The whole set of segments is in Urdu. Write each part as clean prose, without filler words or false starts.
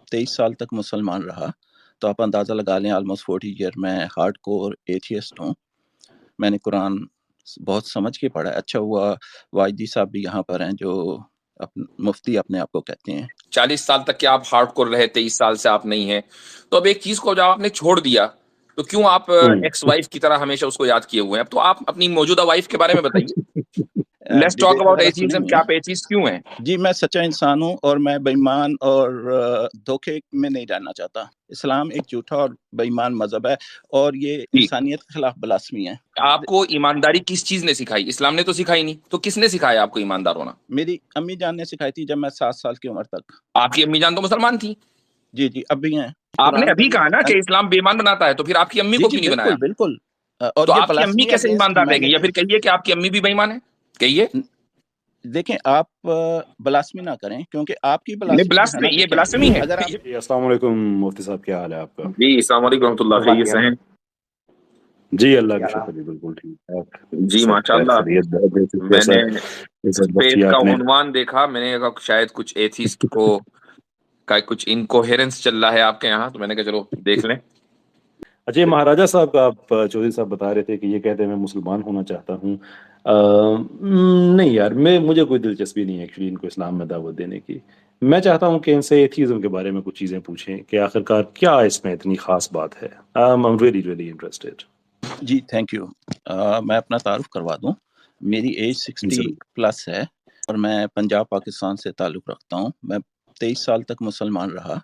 23 سال تک مسلمان رہا، تو آپ اندازہ لگا لیں آلموسٹ 40 ایئر میں ہارڈ کور ایتھیسٹ ہوں۔ میں نے قرآن بہت سمجھ کے پڑھا ہے۔ اچھا ہوا واجدی صاحب بھی یہاں پر ہیں جو مفتی اپنے آپ کو کہتے ہیں۔ 40 سال تک کہ آپ ہارڈ کور رہے، 23 سال سے آپ نہیں ہیں، تو اب ایک چیز کو جب آپ نے چھوڑ دیا تو کیوں آپ ایکس وائف کی طرح ہمیشہ اس کو یاد کیے ہوئے ہیں؟ اب تو آپ اپنی موجودہ وائف کے بارے میں بتائیے۔ لیٹس ٹاک ڈبیٹ اباؤٹ وغیرہ ایتھیزم، سنیں کہ گے؟ آپ ایتھیسٹ کیوں ہیں؟ جی میں سچا انسان ہوں اور میں بے ایمان اور دھوکے میں نہیں رہنا چاہتا۔ اسلام ایک جھوٹا اور بے ایمان مذہب ہے اور یہ انسانیت کے خلاف بلاسمی ہے۔ آپ کو ایمانداری کس چیز نے سکھائی؟ اسلام نے تو سکھائی نہیں، تو کس نے سکھایا آپ کو ایماندار ہونا؟ میری امی جان نے سکھائی تھی جب میں 7 سال کی عمر تک۔ آپ کی امی جان تو مسلمان تھی۔ جی جی اب بھی ہیں۔ آپ نے قرآن ابھی کہا نا کہ اسلام بے ایمان بناتا ہے، تو پھر آپ کی امی جی کو جی کیوں نہیں بالکل بنایا؟ بالکل۔ اور تو یہ آپ کی امی بلاسمی کیسے اگینسٹ ایماندار رہ گئی؟ یا ہیومینٹی۔ پھر کہیے کہ آپ کی امی بھی بے ایمان ہے، کہیے۔ دیکھیں آپ بلاسمی نہ کریں کیونکہ آپ کی نہیں، بلاسمی جو ہے نا، بلاسفمی، یہ دیکھیں بلاسفمی ہے۔ اگر آپ جی السلام علیکم مفتی صاحب، کیا حال ہے آپ کا؟ جی السلام علیکم ورحمۃ اللہ، خیریت سے ہیں؟ جی اللہ کا شکر، بالکل ٹھیک ٹھاک، جی سب ماشاء خیر اللہ۔ خیریت، بہت بہت شکریہ میں نے سر، عزت پیج بخشی کا آپ نے۔ عنوان دیکھا، میں نے کہا شاید کچھ ایتھیسٹ کو کا کچھ انکوہیرنس چل رہا ہے آپ کے یہاں، تو میں نے کہا چلو دیکھ لیں۔ اچھا یہ مہاراجہ صاحب کا آپ چودھری صاحب بتا رہے تھے کہ یہ کہتے ہیں میں مسلمان ہونا چاہتا ہوں۔ نہیں یار، مجھے کوئی دلچسپی نہیں ہے ایکچولی ان کو اسلام میں دعوت دینے کی۔ میں چاہتا ہوں کہ ان سے ایتھیزم کے بارے میں کچھ چیزیں پوچھیں کہ آخرکار کیا اس میں اتنی خاص بات ہے۔ I'm really really interested۔ جی تھینک یو۔ میں اپنا تعارف کروا دوں، میری ایج 60 ضرور۔ پلس ہے اور میں پنجاب پاکستان سے تعلق رکھتا ہوں۔ میں 23 سال تک مسلمان رہا،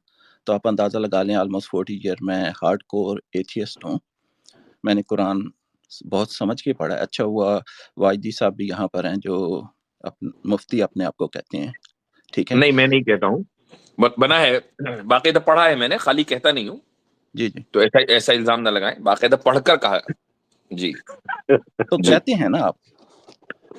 تو آپ اندازہ لگا لیں آلموسٹ 40 ایئر میں ہارڈ کور ایتھیسٹ ہوں۔ میں نے قرآن بہت سمجھ کے پڑھا ہے۔ اچھا ہوا واجدی صاحب بھی یہاں پر ہیں جو مفتی اپنے آپ کو کہتے ہیں، ٹھیک ہے؟ نہیں میں نہیں کہتا ہوں، بنا ہے، باقاعدہ پڑھا ہے میں نے، خالی کہتا نہیں ہوں، جی جی تو ایسا الزام نہ لگائیں، باقاعدہ پڑھ کر کہا۔ جی تو جی کہتے ہیں نا آپ۔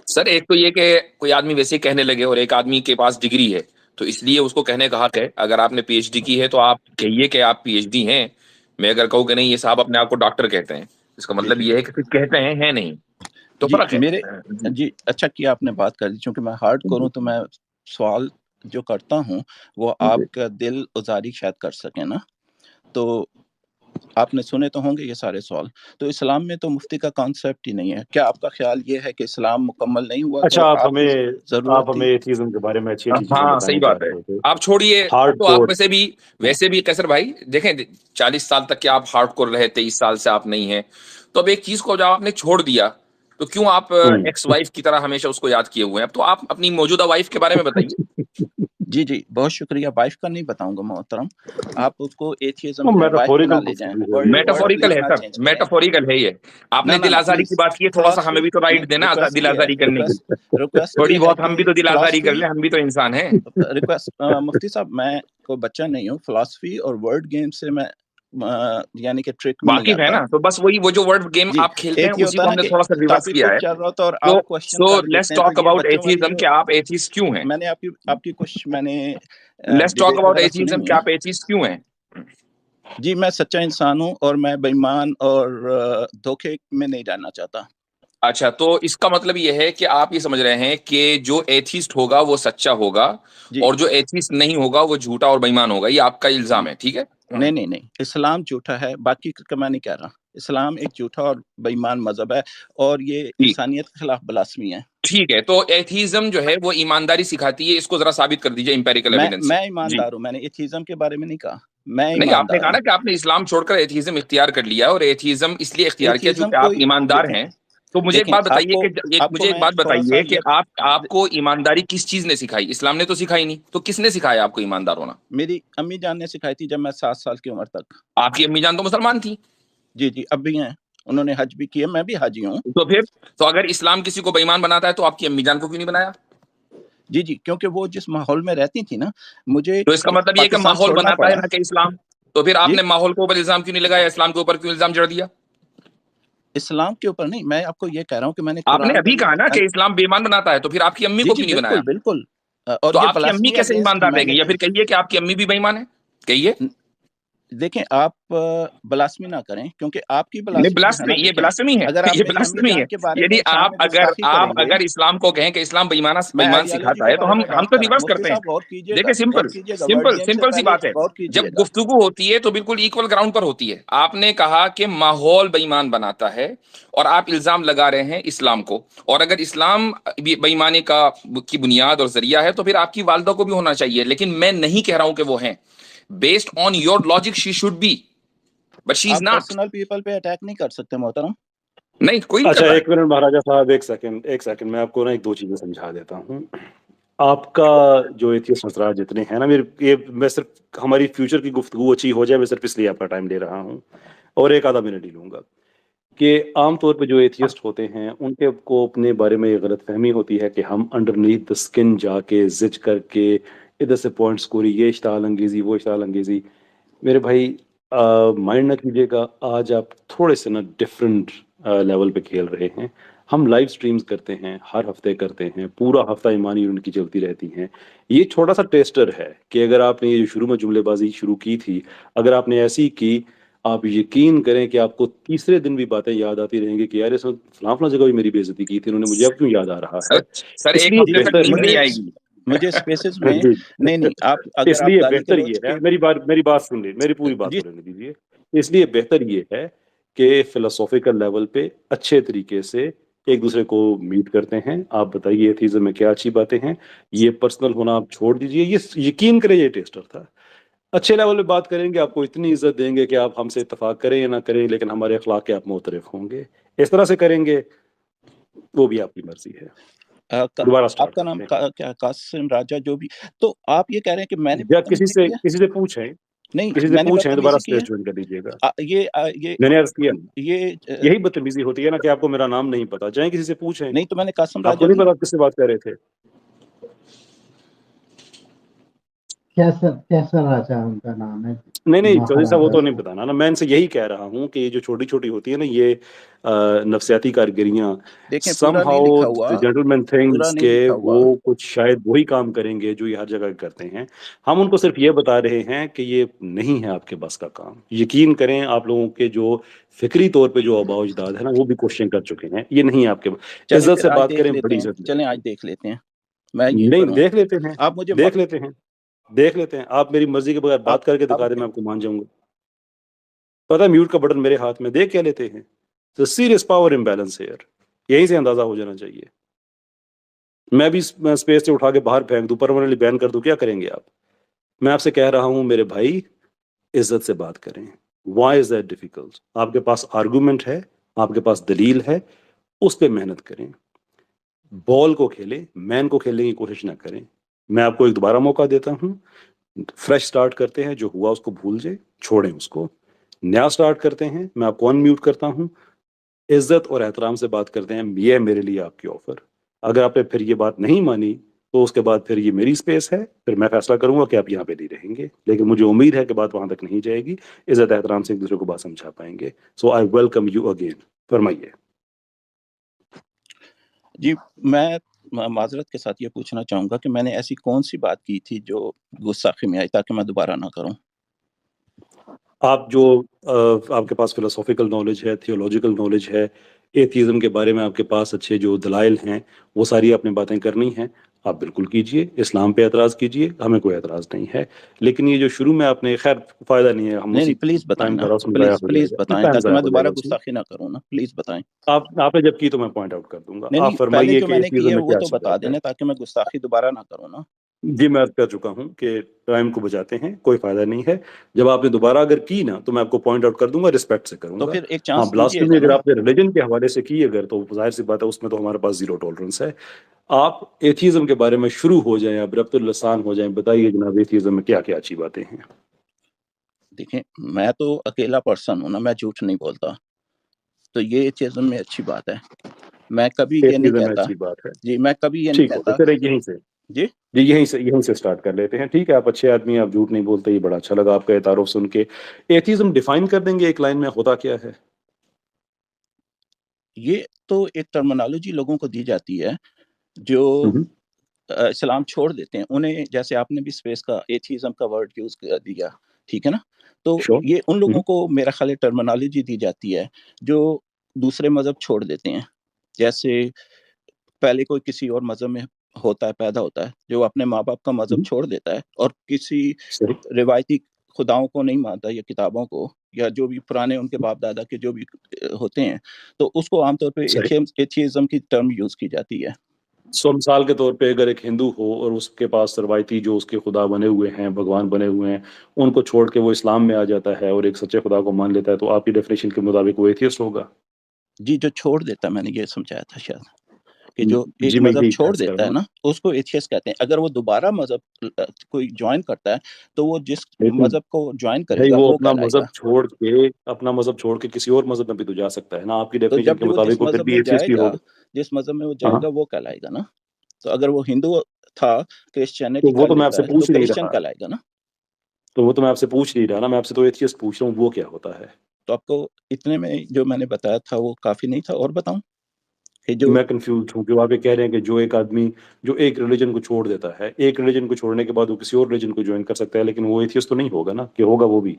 سر، ایک تو یہ کہ کوئی آدمی ویسے ہی کہنے لگے، اور ایک آدمی کے پاس ڈگری ہے تو اس لیے اس کو کہنے کا حق ہے۔ اگر آپ نے پی ایچ ڈی کی ہے تو آپ کہیے کہ آپ پی ایچ ڈی ہیں۔ میں اگر کہوں کہ نہیں یہ صاحب اپنے آپ کو ڈاکٹر کہتے ہیں، اس کا جی مطلب جی یہ ہے کہ کہتے ہیں نہیں، تو جی فرق ہے۔ میرے جی اچھا کیا آپ نے بات کر دی، چونکہ میں ہارڈ کور ہوں تو میں سوال جو کرتا ہوں وہ آپ کا دل ازاری شاید کر سکیں نا، تو آپ نے سنے تو ہوں گے یہ سارے سوال۔ تو اسلام میں تو مفتی کا کانسیپٹ ہی نہیں ہے۔ کیا آپ کا خیال یہ ہے کہ اسلام مکمل نہیں ہوا اچھا تو آپ آپ کی ضرورت تھی؟ ہمیں ایتھیزم کے بارے میں اچھی اچھی چیزیں ہاں صحیح بتانا چاہ بات ہے، رہے تھے۔ آپ چھوڑیے، ہارڈ تو آپ کور، ویسے بھی قیصر بھائی دیکھیں، 40 سال تک کہ آپ ہارڈ کور رہے، 23 سال سے آپ نہیں ہیں، تو اب ایک چیز کو جب آپ نے چھوڑ دیا تو کیوں آپ ایکس وائف کی طرح ہمیشہ اس کو یاد کیے ہوئے ہیں؟ اب تو آپ اپنی موجودہ وائف کے بارے میں بتائیے۔ جی جی بہت شکریہ۔ وائف کا نہیں بتاؤں گا محترم، آپ اس کو ایتھیزم پہ وائف پہ نہ میٹافوریکل لے جائیں، گفتگو ہے ورڈ میٹافوریکل پلیز ہے نہ سر، چینج کریں۔ میٹافوریکل ہے یہ۔ آپ نہ نے نہ دل نہ آزاری کی پلیز، بات کی ہے، تھوڑا سا ہمیں فلاسفی بھی تو رائٹ نہیں، دینا دل آزاری کرنے کی، ریکویسٹ تھوڑی یہ ہے بہت ہم کہ بھی تو دل آزاری کر فلاسفی لیں، ہم بھی تو انسان ہیں۔ مفتی صاحب میں کوئی بچہ نہیں ہوں، فلاسفی اور ورڈ گیم سے میں یعنی کہ ٹرک میں نہیں واقف ہے آتا۔ نا، تو بس وہی وہ جو ورڈ گیم جی آپ کھیلتے ہیں ایک یہ اسی ہوتا ہے کو نا ہم نے کہ تھوڑا سا ریورس ٹاپک کیا کچھ ہے۔ چل رہا ہوتا ہے اور تو آپ کوشچن کر لیٹس دیتے ہیں، تو ٹاک یہ اباؤٹ بچوں والی ایتھیزم جو کہ آپ ایتھیسٹ کیوں ہیں؟ میں نے آپ کی کچھ میں نے لیٹس ٹاک ڈبیٹ اباؤٹ وغیرہ سنی ایتھیزم ہوئی کہ ہیں۔ آپ ایتھیسٹ کیوں ہیں؟ جی میں سچا انسان ہوں اور میں بے ایمان اور دھوکے میں نہیں رہنا چاہتا۔ اچھا، تو اس کا مطلب یہ ہے کہ آپ یہ سمجھ رہے ہیں کہ جو ایتھیسٹ ہوگا وہ سچا ہوگا، جی اور جو ایتھیسٹ نہیں ہوگا وہ جھوٹا اور بےایمان ہوگا، یہ آپ کا الزام ہے، ٹھیک ہے؟ نہیں اسلام جھوٹا ہے، باقی کا میں نہیں کہہ رہا۔ اسلام ایک جھوٹا اور بے ایمان مذہب ہے اور یہ ٹھیک انسانیت کے خلاف بلاسمی ہے۔ ٹھیک ہے، تو ایتھیزم جو ہے وہ ایمانداری سکھاتی ہے، اس کو ذرا ثابت کر دیجیے امپیریکل ایویڈنس سے۔ میں جی، ایماندار ہوں، میں نے ایتھیزم کے بارے میں نہیں کہا، میں نہیں آپ نے ایماندار کہا ہوں۔ نا کہ آپ نے اسلام چھوڑ کر ایتھیزم اختیار کر لیا، اور ایتھیزم اس لیے اختیار کیا ایتھیزم چونکہ آپ کوئی ایماندار دیکھیں ہیں۔ تو مجھے ایک دیکھیں بات بتائیے کہ آپ کو مجھے ایک میں بات تھوڑا سا بتائیے کہ یہ آپ کو ایمانداری کس چیز نے سکھائی؟ اسلام نے تو سکھائی نہیں، تو کس نے سکھایا آپ کو ایماندار ہونا؟ میری امی جان نے سکھائی تھی جب میں 7 سال کی عمر تک۔ آپ کی امی جان تو مسلمان تھی، جی جی اب بھی ہیں، انہوں نے حج بھی کیا، میں بھی حاجی ہوں۔ تو اگر اسلام کسی کو بے ایمان بناتا ہے تو آپ کی امی جان کو کیوں نہیں بنایا؟ جی جی کیونکہ وہ جس ماحول میں رہتی تھی نا، مجھے تو اس کا مطلب یہ کہ پاکستان ماحول چھوڑنا بناتا ہے پڑا۔ نہ کہ اسلام، تو پھر آپ جی نے ماحول کے اوپر الزام کیوں نہیں لگایا، اسلام کے اوپر کیوں الزام جڑ دیا؟ اسلام کے اوپر نہیں، میں آپ کو یہ کہہ رہا ہوں کہ میں نے آپ نے قرآن ابھی بھی کہا نا کہ اسلام بے ایمان بناتا ہے، تو پھر آپ کی امی جی کو جی کیوں نہیں بنایا؟ بالکل بالکل، اور تو یہ آپ کی امی بلاسمی کیسے اگینسٹ ایماندار رہ گئی؟ یا ہیومینٹی۔ پھر کہیے کہ آپ کی امی بھی بے ایمان ہے، کہیے۔ دیکھیں آپ بلاسمی نہ کریں، کیونکہ آپ کی نہیں، بلاسمی جو ہے بلاسمی نا، یہ دیکھیں بلاسمی ہے، اگر آپ یہ میری امی بلاسمی ہے. جان کے بارے یعنی میں شان میں گستاخی کریں گے، اگر اسلام کو کہیں کہ اسلام میں بےمان آئیڈیالوجی سکھاتا کے ہے تو بارے ہم میں بات تو کر رہا ہوں، ریورس مفتی کرتے ہیں. صاحب غور کیجئے گا، دیکھیں غور کیجئے گا، ورڈ گیم سے سمپل سی پہلے بات ہے. غور جب کیجئے گا. گفتگو ہوتی ہے تو بالکل ایکول گراؤنڈ پر ہوتی ہے. آپ نے کہا کہ ماحول بےمان بناتا ہے اور آپ الزام لگا رہے ہیں اسلام کو، اور اگر اسلام بےمانی کی بنیاد اور ذریعہ ہے تو پھر آپ کی والدہ کو بھی ہونا چاہیے. لیکن میں نہیں کہہ رہا ہوں کہ وہ ہیں. Based on your logic she should be, but she is آپ ناٹ. پرسنل پیپل پہ اٹیک نہیں کر سکتے محترم. نہیں، کوئی نہیں اچھا کر رہا ہے. ایک منٹ مہاراجا صاحب، ایک سیکنڈ میں آپ کو نا ایک دو چیزیں سمجھا دیتا ہوں. آپ کا جو ایتھیسٹ نظرات جتنے ہیں نا، میں صرف ہماری فیوچر کی گفتگو اچھی ہو جائے، میں صرف اس لیے آپ کا ٹائم لے رہا ہوں اور ایک آدھا منٹ ہی لوں گا. کہ عام طور پہ جو ایتھیسٹ ہوتے ہیں ان کے کو اپنے بارے میں یہ غلط فہمی ہوتی ہے کہ ہم انڈرنیتھ دا اسکن جا کے زج کر کے ادھر سے پوائنٹ سکوری، یہ اشتعال انگیزی، وہ اشتعال انگیزی. میرے بھائی مائنڈ نہ کیجیے گا، آج آپ تھوڑے سے نا ڈفرینٹ لیول پہ کھیل رہے ہیں. ہم لائیو سٹریمز کرتے ہیں، ہر ہفتے کرتے ہیں، پورا ہفتہ ایمانی یونٹ کی چلتی رہتی ہیں. یہ چھوٹا سا ٹیسٹر ہے کہ اگر آپ نے یہ شروع میں جملے بازی شروع کی تھی، اگر آپ نے ایسی کی، آپ یقین کریں کہ آپ کو تیسرے دن بھی باتیں یاد آتی رہیں گی کہ یار اس وقت فلاں فلاں جگہ بھی میری بے عزتی کی تھی، انہوں نے مجھے اب کیوں یاد آ رہا ہے. سر اس ایک لیے ہفتے تک بہتر نیند نہیں مجھے آئے گی. مجھے اسپیسز میں جی نہیں آپ اس اگر آپ لیے گالی بہتر گلوچ یہ ہے، کے میری بات سن لیجیے، میری پوری بات جی ہو رہنے دیجیے. اس لیے بہتر یہ ہے کہ فلسافیکل لیول پہ اچھے طریقے سے ایک دوسرے کو میٹ کرتے ہیں. آپ بتائیے ایتھیزم میں کیا اچھی باتیں ہیں، یہ پرسنل ہونا آپ چھوڑ دیجیے. یہ یقین کریں یہ ٹیسٹر تھا. اچھے لیول پہ بات کریں گے، آپ کو اتنی عزت دیں گے کہ آپ ہم سے اتفاق کریں یا نہ کریں، لیکن ہمارے اخلاق کے آپ معترف ہوں گے. اس طرح سے کریں گے وہ بھی آپ کی مرضی ہے. دوبارہ آپ سٹارٹ کا نام کرتے ہیں. کیا قاسم راجہ جو بھی، تو آپ یہ کہہ رہے ہیں کہ میں نے جب بدتمیزی کی ہے؟ کسی سے پوچھیں نہیں، کسی سے میں نے پوچھیں دوبارہ بدتمیزی کی اسپیس ہے. جوائن کر دیجیے گا. یہ میں نے عرض کیا یہ یہی بدتمیزی ہوتی ہے نا کہ آپ کو میرا نام نہیں پتا. جائیں کسی سے پوچھیں. نہیں تو میں نے قاسم آپ کو راجہ نہیں نہیں. پتا آپ کس سے بات کر رہے تھے. کیسا راجا ان کا نام ہے؟ نہیں چودھری صاحب وہ مہاراجا تو نہیں بتانا نا. میں ان سے یہی کہہ رہا ہوں کہ یہ جو چھوٹی چھوٹی ہوتی ہے نا یہ نفسیاتی کارگریاں، دیکھیں سم پورا نہیں ہاؤ لکھا ہوا، جینٹلمین پورا تھنگس نہیں کے لکھا ہوا. وہ کچھ شاید وہی کام کریں گے جو یہ ہر جگہ کرتے ہیں. ہم ان کو صرف یہ بتا رہے ہیں کہ یہ نہیں ہے آپ کے بس کا کام. یقین کریں آپ لوگوں کے جو فکری طور پہ جو آباء و اجداد ہے نا وہ بھی کوششیں کر چکے ہیں. یہ نہیں ہے آپ کے چلیں عزت پھر سے آج بات دیکھ کریں، لیتے بڑی ہیں، عزت چلیں ملے آج گی. دیکھ لیتے ہیں. میں یہ نہیں کروں، دیکھ لیتے ہیں، آپ مجھے دیکھ لیتے ہیں، دیکھ لیتے ہیں. آپ میری مرضی کے بغیر بات کر کے آپ دکھا دیں، میں آپ کو مان جاؤں گا. پتا میوٹ کا بٹن میرے ہاتھ میں، دیکھ کیا لیتے ہیں. سیریس پاور امبیلنس ہے یار، یہیں سے اندازہ ہو جانا چاہیے. میں بھی اسپیس سے اٹھا کے باہر پھینک دوں، پرماننٹلی بین کر دوں، کیا کریں گے آپ؟ میں آپ سے کہہ رہا ہوں میرے بھائی عزت سے بات کریں. Why is that difficult? آپ کے پاس آرگومنٹ ہے، آپ کے پاس دلیل ہے، اس پہ محنت کریں. بال کو کھیلیں، مین کو کھیلنے کی کوشش نہ کریں. میں آپ کو ایک دوبارہ موقع دیتا ہوں. فریش سٹارٹ کرتے ہیں، جو ہوا اس کو بھول جائیں، چھوڑیں اس کو. نیا سٹارٹ کرتے ہیں. میں آپ کو ان میوٹ کرتا ہوں، عزت اور احترام سے بات کرتے ہیں. یہ ہے میرے لیے آپ کی آفر. اگر آپ نے پھر یہ بات نہیں مانی تو اس کے بعد پھر یہ میری اسپیس ہے، پھر میں فیصلہ کروں گا کہ آپ یہاں پہ نہیں رہیں گے. لیکن مجھے امید ہے کہ بات وہاں تک نہیں جائے گی. عزت احترام سے ایک دوسرے کو بات سمجھا پائیں گے. سو آئی ویلکم یو اگین. فرمائیے. جی میں معذرت کے ساتھ یہ پوچھنا چاہوں گا کہ میں نے ایسی کون سی بات کی تھی جو گستاخی میں آئی تاکہ میں دوبارہ نہ کروں. آپ جو آپ کے پاس فلسافیکل نالج ہے، تھیولوجیکل نالج ہے، ایتھیزم کے بارے میں آپ کے پاس اچھے جو دلائل ہیں، وہ ساری آپ نے باتیں کرنی ہیں، آپ بالکل کیجئے. اسلام پہ اعتراض کیجئے، ہمیں کوئی اعتراض نہیں ہے. لیکن یہ جو شروع میں آپ نے، خیر فائدہ نہیں ہے، ہم اسی نہیں پلیز بتائیں ٹائم نا، کا راس ضائع ہو جائے پلیز گا، بتائیں ٹائم تاکہ ضائع میں ہو جائے دوبارہ گا اس میں. گستاخی نہ کروں نا. پلیز بتائیں. آپ نے جب کی تو میں پوائنٹ آؤٹ کر دوں گا. نہیں آپ پہلے فرمائیے جو کہ میں نے کی ایتھیزم ہے میں وہ کیا تو اچھی بتا بات ہے. دینا تاکہ میں گستاخی دوبارہ نہ کروں نا. جی میں عرض کر چکا ہوں کہ ٹائم کو بچاتے ہیں، کوئی فائدہ نہیں ہے. جب آپ نے دوبارہ اگر کی نا تو میں آپ کو پوائنٹ آؤٹ کر دوں گا، رسپیکٹ سے کروں تو گا. پھر ایک ہاں چانس دیجیے بلاسفیمی گا اگر نا. آپ نے ریلیجن کے حوالے سے کی اگر، تو ظاہر سی بات ہے اس میں تو ہمارے پاس زیرو ٹالرنس ہے. آپ ایتھیزم کے بارے میں شروع ہو جائیں، آپ ربط اللسان ہو جائیں، بتائیے جناب ایتھیزم میں کیا کیا اچھی باتیں ہیں. دیکھیں میں تو اکیلا پرسن ہوں نا، میں جھوٹ نہیں بولتا. تو یہ ایتھیزم میں اچھی بات ہے. میں کبھی یہ نہیں ایتھیزم میں کہتا، اچھی بات ہے. جی میں کبھی یہ نہیں ٹھیک ہو تو کہتا. پھر یہیں سے جی جی یہیں سے سٹارٹ کر لیتے ہیں. ٹھیک ہے، آپ اچھے آدمی ہیں، آپ جھوٹ نہیں بولتے. یہ بڑا اچھا لگا آپ کا یہ تعارف سن کے. ایتھیزم ڈیفائن کر دیں گے ایک لائن میں، ہوتا کیا ہے؟ یہ تو ایک ٹرمنالوجی لوگوں کو دی جاتی ہے جو اسلام چھوڑ دیتے ہیں. انہیں جیسے آپ نے بھی اسپیس کا ایتھیزم کا ورڈ یوز کر دیا ٹھیک ہے نا. تو Sure. یہ ان لوگوں کو میرا خیال ہے ٹرمینالوجی دی جاتی ہے جو دوسرے مذہب چھوڑ دیتے ہیں. جیسے پہلے کوئی کسی اور مذہب میں ہوتا ہے، پیدا ہوتا ہے، جو اپنے ماں باپ کا مذہب چھوڑ دیتا ہے اور کسی صحیح. روایتی خداؤں کو نہیں مانتا یا کتابوں کو یا جو بھی پرانے ان کے باپ دادا کے جو بھی ہوتے ہیں، تو اس کو عام طور پہ صحیح. ایتھیزم کی ٹرم یوز کی جاتی ہے. سو مثال کے طور پہ اگر ایک ہندو ہو اور اس کے پاس روایتی جو اس کے خدا بنے ہوئے ہیں، بھگوان بنے ہوئے ہیں، ان کو چھوڑ کے وہ اسلام میں آ جاتا ہے اور ایک سچے خدا کو مان لیتا ہے، تو آپ کی ڈیفینیشن کے مطابق وہ ایتھیسٹ ہوگا. جی، جو چھوڑ دیتا ہے، میں نے یہ سمجھایا تھا شاید کہ جو ایک جی میں مذہب یہی چھوڑ عرض کر دیتا رہا ہے ہوں. نا، اس کو ایتھیسٹ کہتے ہیں. اگر وہ دوبارہ مذہب کوئی جوائن کرتا ہے تو وہ جس لیکن مذہب کو جوائن کرے بھائی گا وہ وہ اپنا کہلائے گا. مذہب چھوڑ کے کسی اور مذہب میں بھی تو جا سکتا ہے نا. آپ کی تو ڈیفینیشن جب کے جو وہ جس مطابق وہ پھر مذہب بھی میں ایتھیسٹ جائے ہی گا، ہوگا. جس مذہب میں وہ ہاں، جائے گا وہ کہلائے گا نا. تو اگر وہ ہندو تھا، تو کرسچینٹی وہ کر تو میں آپ لیتا سے ہے تو پوچھ نہیں کرسچن رہا کہلائے گا نا. میں آپ سے پوچھ نہیں رہا نا، میں آپ سے تو ایتھیسٹ پوچھ رہا ہوں، وہ کیا ہوتا ہے. تو آپ کو اتنے میں جو میں نے بتایا تھا وہ کافی نہیں تھا؟ اور بتاؤں کہ جو میں کنفیوز ہوں کہ وہ آپ یہ کہہ رہے ہیں کہ جو ایک آدمی جو ایک ریلیجن کو چھوڑ دیتا ہے، ایک ریلیجن کو چھوڑنے کے بعد وہ کسی اور ریلیجن کو جوائن کر سکتا ہے، لیکن وہ ایتھیسٹ تو نہیں ہوگا نا، کہ ہوگا وہ بھی.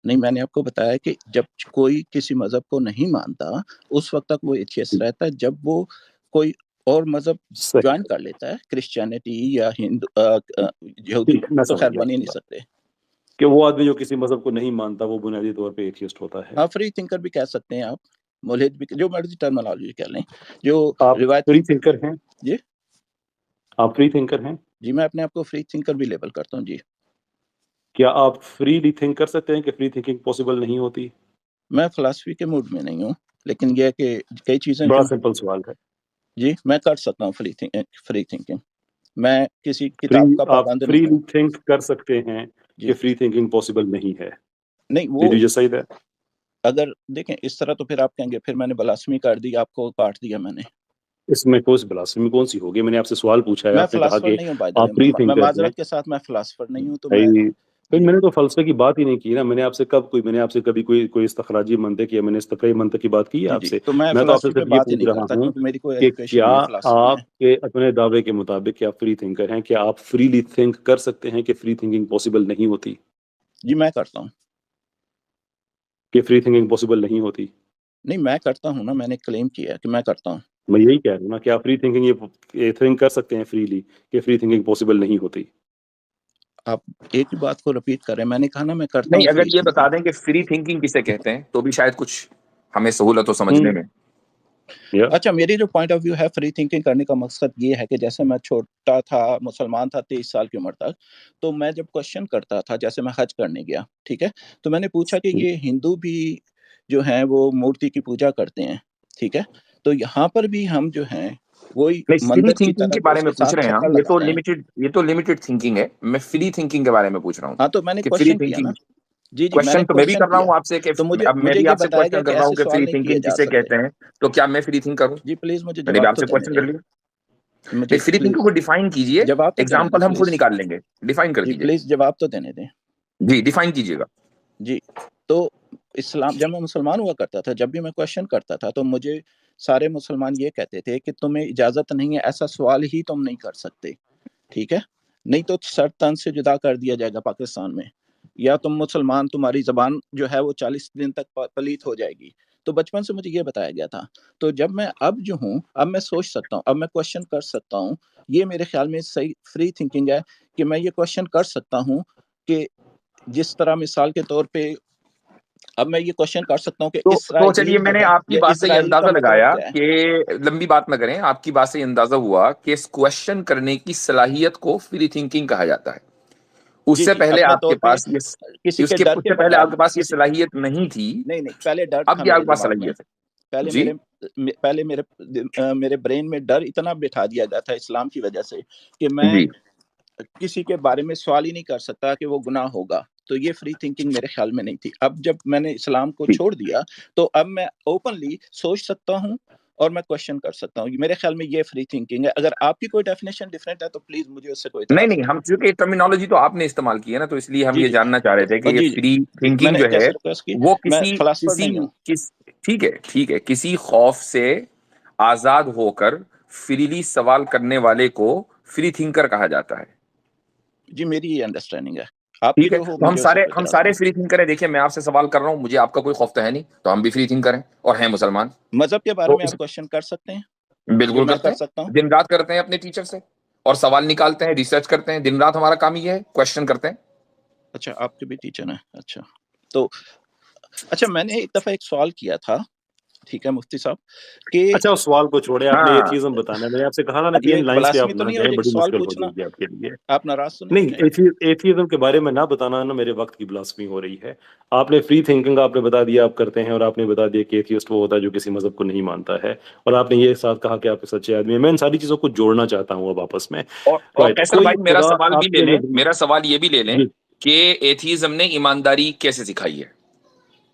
نہیں، میں نے آپ کو بتایا کہ جب کوئی کسی مذہب کو نہیں مانتا اس وقت تک وہ ایتھیسٹ رہتا ہے. جب وہ کوئی اور مذہب صحیح. جوائن کر لیتا ہے، کرسچینٹی یا ہندو یہودی، ٹھیک ہے، میں تو سمجھ خیر گیا بن ہی نہیں سکتے. کہ وہ آدمی جو کسی مذہب کو نہیں مانتا وہ بنیادی طور پہ ایتھیسٹ ہوتا ہے. ہاں، فری تھنکر بھی کہہ سکتے ہیں آپ، ملحد بھی، جو مرضی ٹرمینالوجی کہہ لیں. جو آپ روایتی فری تھنکر ہیں؟ جی آپ فری تھنکر ہیں؟ جی میں اپنے آپ کو فری تھنکر بھی لیبل کرتا ہوں. جی کیا آپ فریلی تھنک کر سکتے ہیں کہ فری تھنکنگ پاسبل نہیں ہوتی؟ میں فلاسفی کے موڈ میں نہیں ہوں، لیکن یہ کہ کئی چیزیں بڑا جو سمپل سوال ہے. جی میں کر سکتا ہوں فری تھنکنگ. میں کسی کتاب کا آپ پابند نہیں فریلی ہوں. تھنک کر سکتے ہیں جی کہ فری تھنکنگ پاسبل نہیں ہے. نہیں، Did وہ you just say that? اگر دیکھیں اس طرح تو پھر آپ کہیں گے پھر میں نے بلاسمی کر دی، آپ کو کاٹ دیا میں نے. اس میں کوئی بلاسفمی کون سی ہوگی؟ میں نے آپ سے سوال پوچھا ہے، میں آپ نے کہا فلاسفر کہ نہیں ہوں بائی دا آپ فری وے، میں تھنکر ہیں. معذرت کے ساتھ میں فلاسفر نہیں ہوں. تو میں بھائی پھر جی میں نے تو فلسفے کی بات ہی نہیں کی نا. میں نے آپ سے کبھی کوئی استخراجی منطق یا میں نے استقرائی منطق کی بات کی ہے جی آپ جی سے؟ تو میں میں تو آپ سے فلاسفی پہ صرف یہ بات ہی پوچھ نہیں رہا کرتا ہوں کیونکہ میری کوئی کہ ایجوکیشن کیا نہیں ہے فلاسفی میں. آپ کے اپنے دعوے کے مطابق کیا فری تھنکر ہیں؟ کیا آپ فریلی تھنک کر سکتے ہیں کہ فری تھنکنگ پاسبل نہیں ہوتی؟ جی میں کرتا ہوں. کہ فری تھنکنگ پاسبل نہیں ہوتی؟ نہیں، میں کرتا ہوں نا، میں نے کلیم کیا ہے کہ میں کرتا ہوں. میں یہی کہہ رہا ہوں نا کہ آپ فری تھنکنگ یہ تھنک کر سکتے ہیں فریلی کہ فری تھنکنگ پاسبل نہیں ہوتی. آپ ایک ہی بات کو رپیٹ کر رہے ہیں. میں نے کہا نا میں کرتا ہوں نہیں، اگر فری یہ بتا تھنکنگ. دیں کہ فری تھنکنگ کسے کہتے ہیں تو بھی شاید کچھ ہمیں سہولت ہو سمجھنے میں. اچھا، میری جو پوائنٹ آف ویو ہے فری تھنکنگ کرنے کا مقصد یہ ہے کہ جیسے میں چھوٹا تھا، مسلمان تھا 23 سال کی عمر تک، تو میں جب کوشچن کرتا تھا، جیسے میں حج کرنے گیا، ٹھیک ہے، تو میں نے پوچھا کہ یہ ہندو بھی جو ہیں وہ مورتی کی پوجا کرتے ہیں، ٹھیک ہے، تو یہاں پر بھی ہم جو ہیں وہی نہیں، فری مندر کی تھنکنگ طرح کے کو بارے اس میں کے پوچھ ساتھ رہے ہیں چکر ہم. لگاتے ہیں. یہ تو لمیٹڈ تھنکنگ ہے. میں فری تھنکنگ کے بارے میں پوچھ رہا ہوں ہاں، تو میں نے کہ فری کوشچن کیا نا. تھنکنگ جی جی میں نے کوشچن تو میں بھی کوشچن کر رہا کیا، ہوں آپ سے کہ تو اب میں مجھے بھی یہ آپ سے بتایا گیا کوشچن کہ کر رہا ہوں ایسے کہ سوال فری نہیں کیے تھنکنگ جا کسے سکتے. کہتے ہیں، تو کیا میں فری تھنک کروں؟ جی پلیز مجھے نہیں، جواب آپ تو سے دینے کوشچن دیں. کر لیا. مجھے نہیں، فری تھنکنگ پلیز کو ڈیفائن کیجئے. جواب تو دینے دیں ایگزامپل ہم خود پلیز. نکال لیں گے. ڈیفائن کر جی دیجئے. پلیز جواب تو دینے دیں. جی ڈیفائن کیجئے گا. جی تو اسلام، جب میں مسلمان ہوا کرتا تھا، جب بھی میں کوشچن کرتا تھا تو مجھے سارے مسلمان یہ کہتے تھے کہ تمہیں اجازت نہیں ہے، ایسا سوال ہی تم نہیں کر سکتے، ٹھیک ہے، نہیں تو سر تن سے جدا کر دیا جائے گا پاکستان میں، یا تم مسلمان، تمہاری زبان جو ہے وہ 40 دن تک پلیت ہو جائے گی. تو بچپن سے مجھے یہ بتایا گیا تھا. تو جب میں اب جو ہوں، اب میں سوچ سکتا ہوں، اب میں کوشچن کر سکتا ہوں. یہ میرے خیال میں صحیح فری تھنکنگ ہے کہ میں یہ کوشچن کر سکتا ہوں کہ جس طرح مثال کے طور پہ اب میں یہ کوشچن کر سکتا ہوں کہ تو چلیے، اسرائیل میں جو نے ہے آپ کی یا بات سے یہ اسرائیل کا اندازہ مطلب لگایا کیا ہے. کہ لمبی بات نہ کریں. آپ کی بات سے یہ اندازہ ہوا کہ اس کوشچن کرنے کی صلاحیت کو فری تھنکنگ کہا جاتا ہے. اس جی سے جی پہلے اپنے آپ کے طور پہ پاس کسی اس کے کے ڈر اس کے سے پہلے بغیر، آپ کے پاس یہ کسی صلاحیت نہیں تھی. نہیں پہلے ڈر اب تھا کیا آپ میرے کے پاس دماغ میں. صلاحیت ہے؟ پہلے جی میرے برین میں ڈر اتنا بٹھا دیا گیا تھا اسلام کی وجہ سے کہ میں جی کسی کے بارے میں سوال ہی نہیں کر سکتا کہ وہ گناہ ہوگا. تو یہ فری تھنکنگ میرے خیال میں نہیں تھی. اب جب میں نے اسلام کو ٹھیک. چھوڑ دیا تو اب میں اوپنلی سوچ سکتا ہوں اور میں کوشچن کر سکتا ہوں. میرے خیال میں یہ فری تھنکنگ ہے. اگر آپ کی کوئی ڈیفینیشن ڈفرینٹ ہے تو پلیز مجھے اس سے کوئی اعتراض نہیں، نہیں. ہم چونکہ ٹرمینالوجی تو آپ نے استعمال کی ہے نا، تو اس لیے ہم جی یہ جی جاننا چاہ رہے تھے کہ یہ جی فری جی میں تھنکنگ نے جو ہے جیسے ریکویسٹ کی، وہ میں فلاسفر نہیں ہوں. کسی خوف سے آزاد ہو کر فریلی سوال کرنے والے کو فری تھنکر کہا جاتا ہے. جی میری یہ انڈرسٹینڈنگ ہے. آپ بھی ٹھیک ہے، جو ہو تو مجھے اس سے کوئی ہم اعتراض سارے نہیں. فری تھنکر ہیں. دیکھیے میں آپ سے سوال کر رہا ہوں، مجھے آپ کا کوئی خوف تو ہے نہیں، تو ہم بھی فری تھنکر ہیں اور ہیں مسلمان. مذہب کے بارے تو میں آپ کوشچن کر سکتے ہیں جو بالکل میں کرتے کر سکتا ہوں. ہیں، دن رات کرتے ہیں اپنے ٹیچر سے اور سوال نکالتے ہیں، ریسرچ کرتے ہیں. دن رات ہمارا کام یہ ہے، کوشچن کرتے ہیں. اچھا آپ کے بھی ٹیچر ہیں. اچھا تو اچھا میں نے ایک دفعہ ایک سوال کیا تھا، ٹھیک ہے مفتی صاحب، کہ اچھا اس سوال کو چھوڑے، آپ نے ہاں ایتھیزم بتانا ہے. میں نے آپ سے کہا نا کہ یہ ان ایک لائنز پہ آپ بلاسمی تو نہ نہیں ہو جائیں، جائے گی بڑی سوال مشکل ہو پوچھنا؟ جائے گی آپ کے لیے. آپ ناراض تو نہیں ہو نہیں، جائیں گے؟ ایتھیزم کے بارے میں نہ بتانا نا میرے وقت کی بلاسفی ہو رہی ہے. آپ نے فری تھنکنگ آپ نے بتا دیا آپ کرتے ہیں، اور آپ نے بتا دیا کہ ایتھیسٹ وہ ہوتا ہے جو کسی مذہب کو نہیں مانتا ہے، اور آپ نے یہ ساتھ کہا کہ آپ سچے آدمی ہیں. میں ان ساری چیزوں کو جوڑنا چاہتا ہوں اب آپس میں. اور قیصر کوئی بھائی میرا خدا سوال بھی آپ لے کے لیں، نظریے میرا سوال یہ بھی لے لیں جی کہ ایتھیزم نے ایمانداری کیسے سکھائی ہے،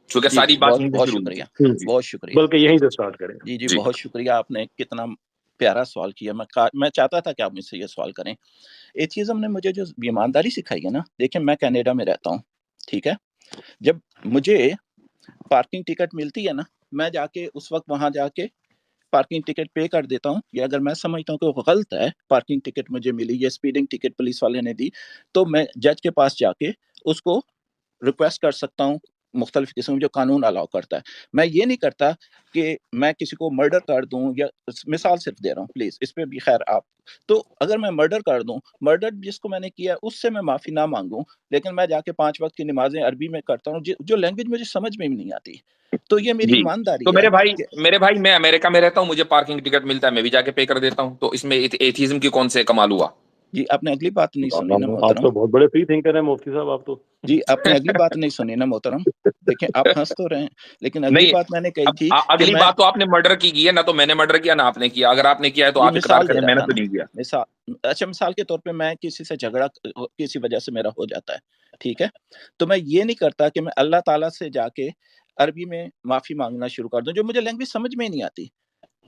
چونکہ جی ساری جی بات بہت یہیں سے بہت شروع ہوئی شکریہ، تھی. جی، بہت شکریہ. بلکہ یہیں سے سٹارٹ کریں. جی جی جی بہت شکریہ، آپ نے کتنا پیارا سوال کیا. میں چاہتا تھا کہ آپ مجھ سے یہ سوال کریں. ایتھیزم نے مجھے جو ایمانداری سکھائی ہے نا، دیکھیں میں کینیڈا میں رہتا ہوں، ٹھیک ہے. جب مجھے پارکنگ ٹکٹ ملتی ہے نا، میں جا کے اس وقت وہاں جا کے پارکنگ ٹکٹ پے کر دیتا ہوں. یا اگر میں سمجھتا ہوں کہ وہ غلط ہے، پارکنگ ٹکٹ مجھے ملی یا اسپیڈنگ ٹکٹ پولیس والے نے دی، تو میں جج کے پاس جا کے اس کو ریکویسٹ کر سکتا ہوں، مختلف قسم جو قانون الاؤ کرتا ہے. میں یہ نہیں کرتا کہ میں کسی کو مرڈر کر دوں، یا مثال صرف دے رہا ہوں پلیز، اس پہ بھی خیر آپ. تو اگر میں مرڈر کر دوں، مرڈر جس کو میں نے کیا اس سے میں معافی نہ مانگوں، لیکن میں جا کے 5 وقت کی نمازیں عربی میں کرتا ہوں جو لینگویج مجھے سمجھ میں بھی نہیں آتی، تو یہ میری جی. تو ایمانداری ہے. میرے بھائی میں امریکہ میں رہتا ہوں، مجھے پارکنگ ٹکٹ ملتا ہے، میں بھی جا کے پے کر دیتا ہوں. تو اس میں ایتھیزم کی کون سے کمال ہوا؟ جی آپ نے اگلی بات نہیں سنی نا آپ محترم. تو بہت بڑے فری تھنکر ہیں مفتی صاحب، آپ تو. جی آپ نے اگلی بات نہیں سنی نا محترم. دیکھیں آپ ہنس تو رہے ہیں، لیکن اگلی نہیں، بات میں نے کہی اب تھی کہ اگلی میں بات تو آپ نے مرڈر کی ہے، نہ تو میں نے مرڈر کیا نہ آپ نے کیا. اگر آپ نے کیا ہے تو یہ آپ اقرار مثال دے کریں، رہا میں نے تھا تو نا، نہیں کیا. اچھا مثال کے طور پہ میں کسی سے جھگڑا کسی وجہ سے میرا ہو جاتا ہے، ٹھیک ہے، تو میں یہ نہیں کرتا کہ میں اللہ تعالیٰ سے جا کے عربی میں معافی مانگنا شروع کر دوں جو مجھے لینگویج سمجھ میں ہی نہیں آتی.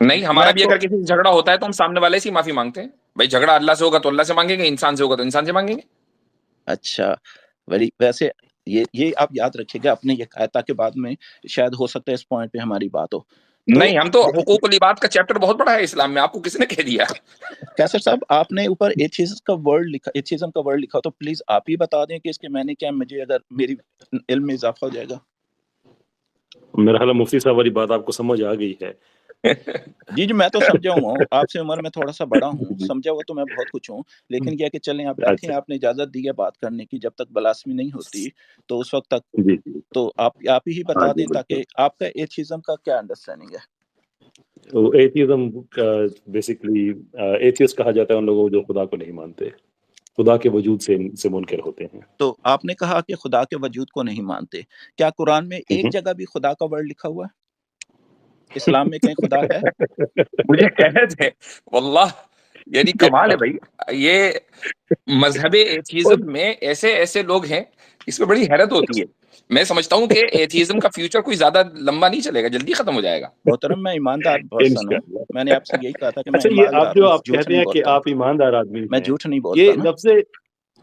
نہیں، ہمارا میں بھی تو اگر کسی سے جھگڑا ہوتا ہے تو ہم سامنے والے سے ہی معافی مانگتے ہیں. بھائی جھگڑا اللہ سے ہوگا تو اللہ سے مانگیں گے، انسان سے ہوگا تو انسان سے مانگیں گے. اچھا ویسے یہ آپ یاد رکھیے گا، اپنے یہ کہا تاکہ بعد میں شاید ہو سکتا ہے اس پوائنٹ پہ ہماری بات ہو. تو نہیں، ہم تو حقوق العباد کا چیپٹر بہت بڑا ہے اسلام میں، آپ کو کس نے کہہ دیا؟ کیسر صاحب آپ نے اوپر ایتھیزم کا ورڈ لکھا، تو پلیز آپ ہی بتا دیں کہ اس کے معنی کیا، مجھے اگر میری علم میں اضافہ ہو جائے گا. میرا خیال ہے مفتی صاحب والی بات آپ کو سمجھ آ گئی ہے. جی میں تو سمجھا ہوں، آپ سے عمر میں تھوڑا سا بڑا ہوں، سمجھا ہوا تو میں بہت کچھ ہوں، لیکن یہ کہ چلیں آپ بیٹھیں، اچھا آپ نے اجازت دی ہے بات کرنے کی، جب تک بلاسمی نہیں ہوتی تو اس وقت تک جی تو آپ ہی ہاں بتا جی دیں تاکہ آپ کا ایتھیزم کا کیا انڈرسٹینڈنگ ہے. ایتھیزم کا بیسیکلی ایتھیسٹ کہا جاتا ہے ان لوگوں کو جو خدا کو نہیں مانتے، خدا کے وجود سے منکر ہوتے ہیں. تو آپ نے کہا کہ خدا کے وجود کو نہیں مانتے، کیا قرآن میں ایک جگہ بھی خدا کا ورڈ لکھا ہوا ہے؟ اسلام میں کہیں خدا ہے؟ مجھے حیرت ہے واللہ، یعنی کمال ہے بھائی. یہ مذہب ایتھیزم میں ایسے لوگ ہیں، اس میں بڑی حیرت ہوتی ہے. میں سمجھتا ہوں کہ ایتھیزم کا فیوچر کوئی زیادہ لمبا نہیں چلے گا، جلدی ختم ہو جائے گا. محترم میں ایماندار پرسن ہوں، انشاءاللہ. میں نے آپ سے یہی کہا تھا کہ میں اچھا یہ آپ ایماندار جو ہوں، آپ جھوٹ کہتے نہیں ہیں کہ بولتا ہوں، آپ ایماندار آدمی میں ہیں، جھوٹ نہیں یہ بولتا نا. لفظ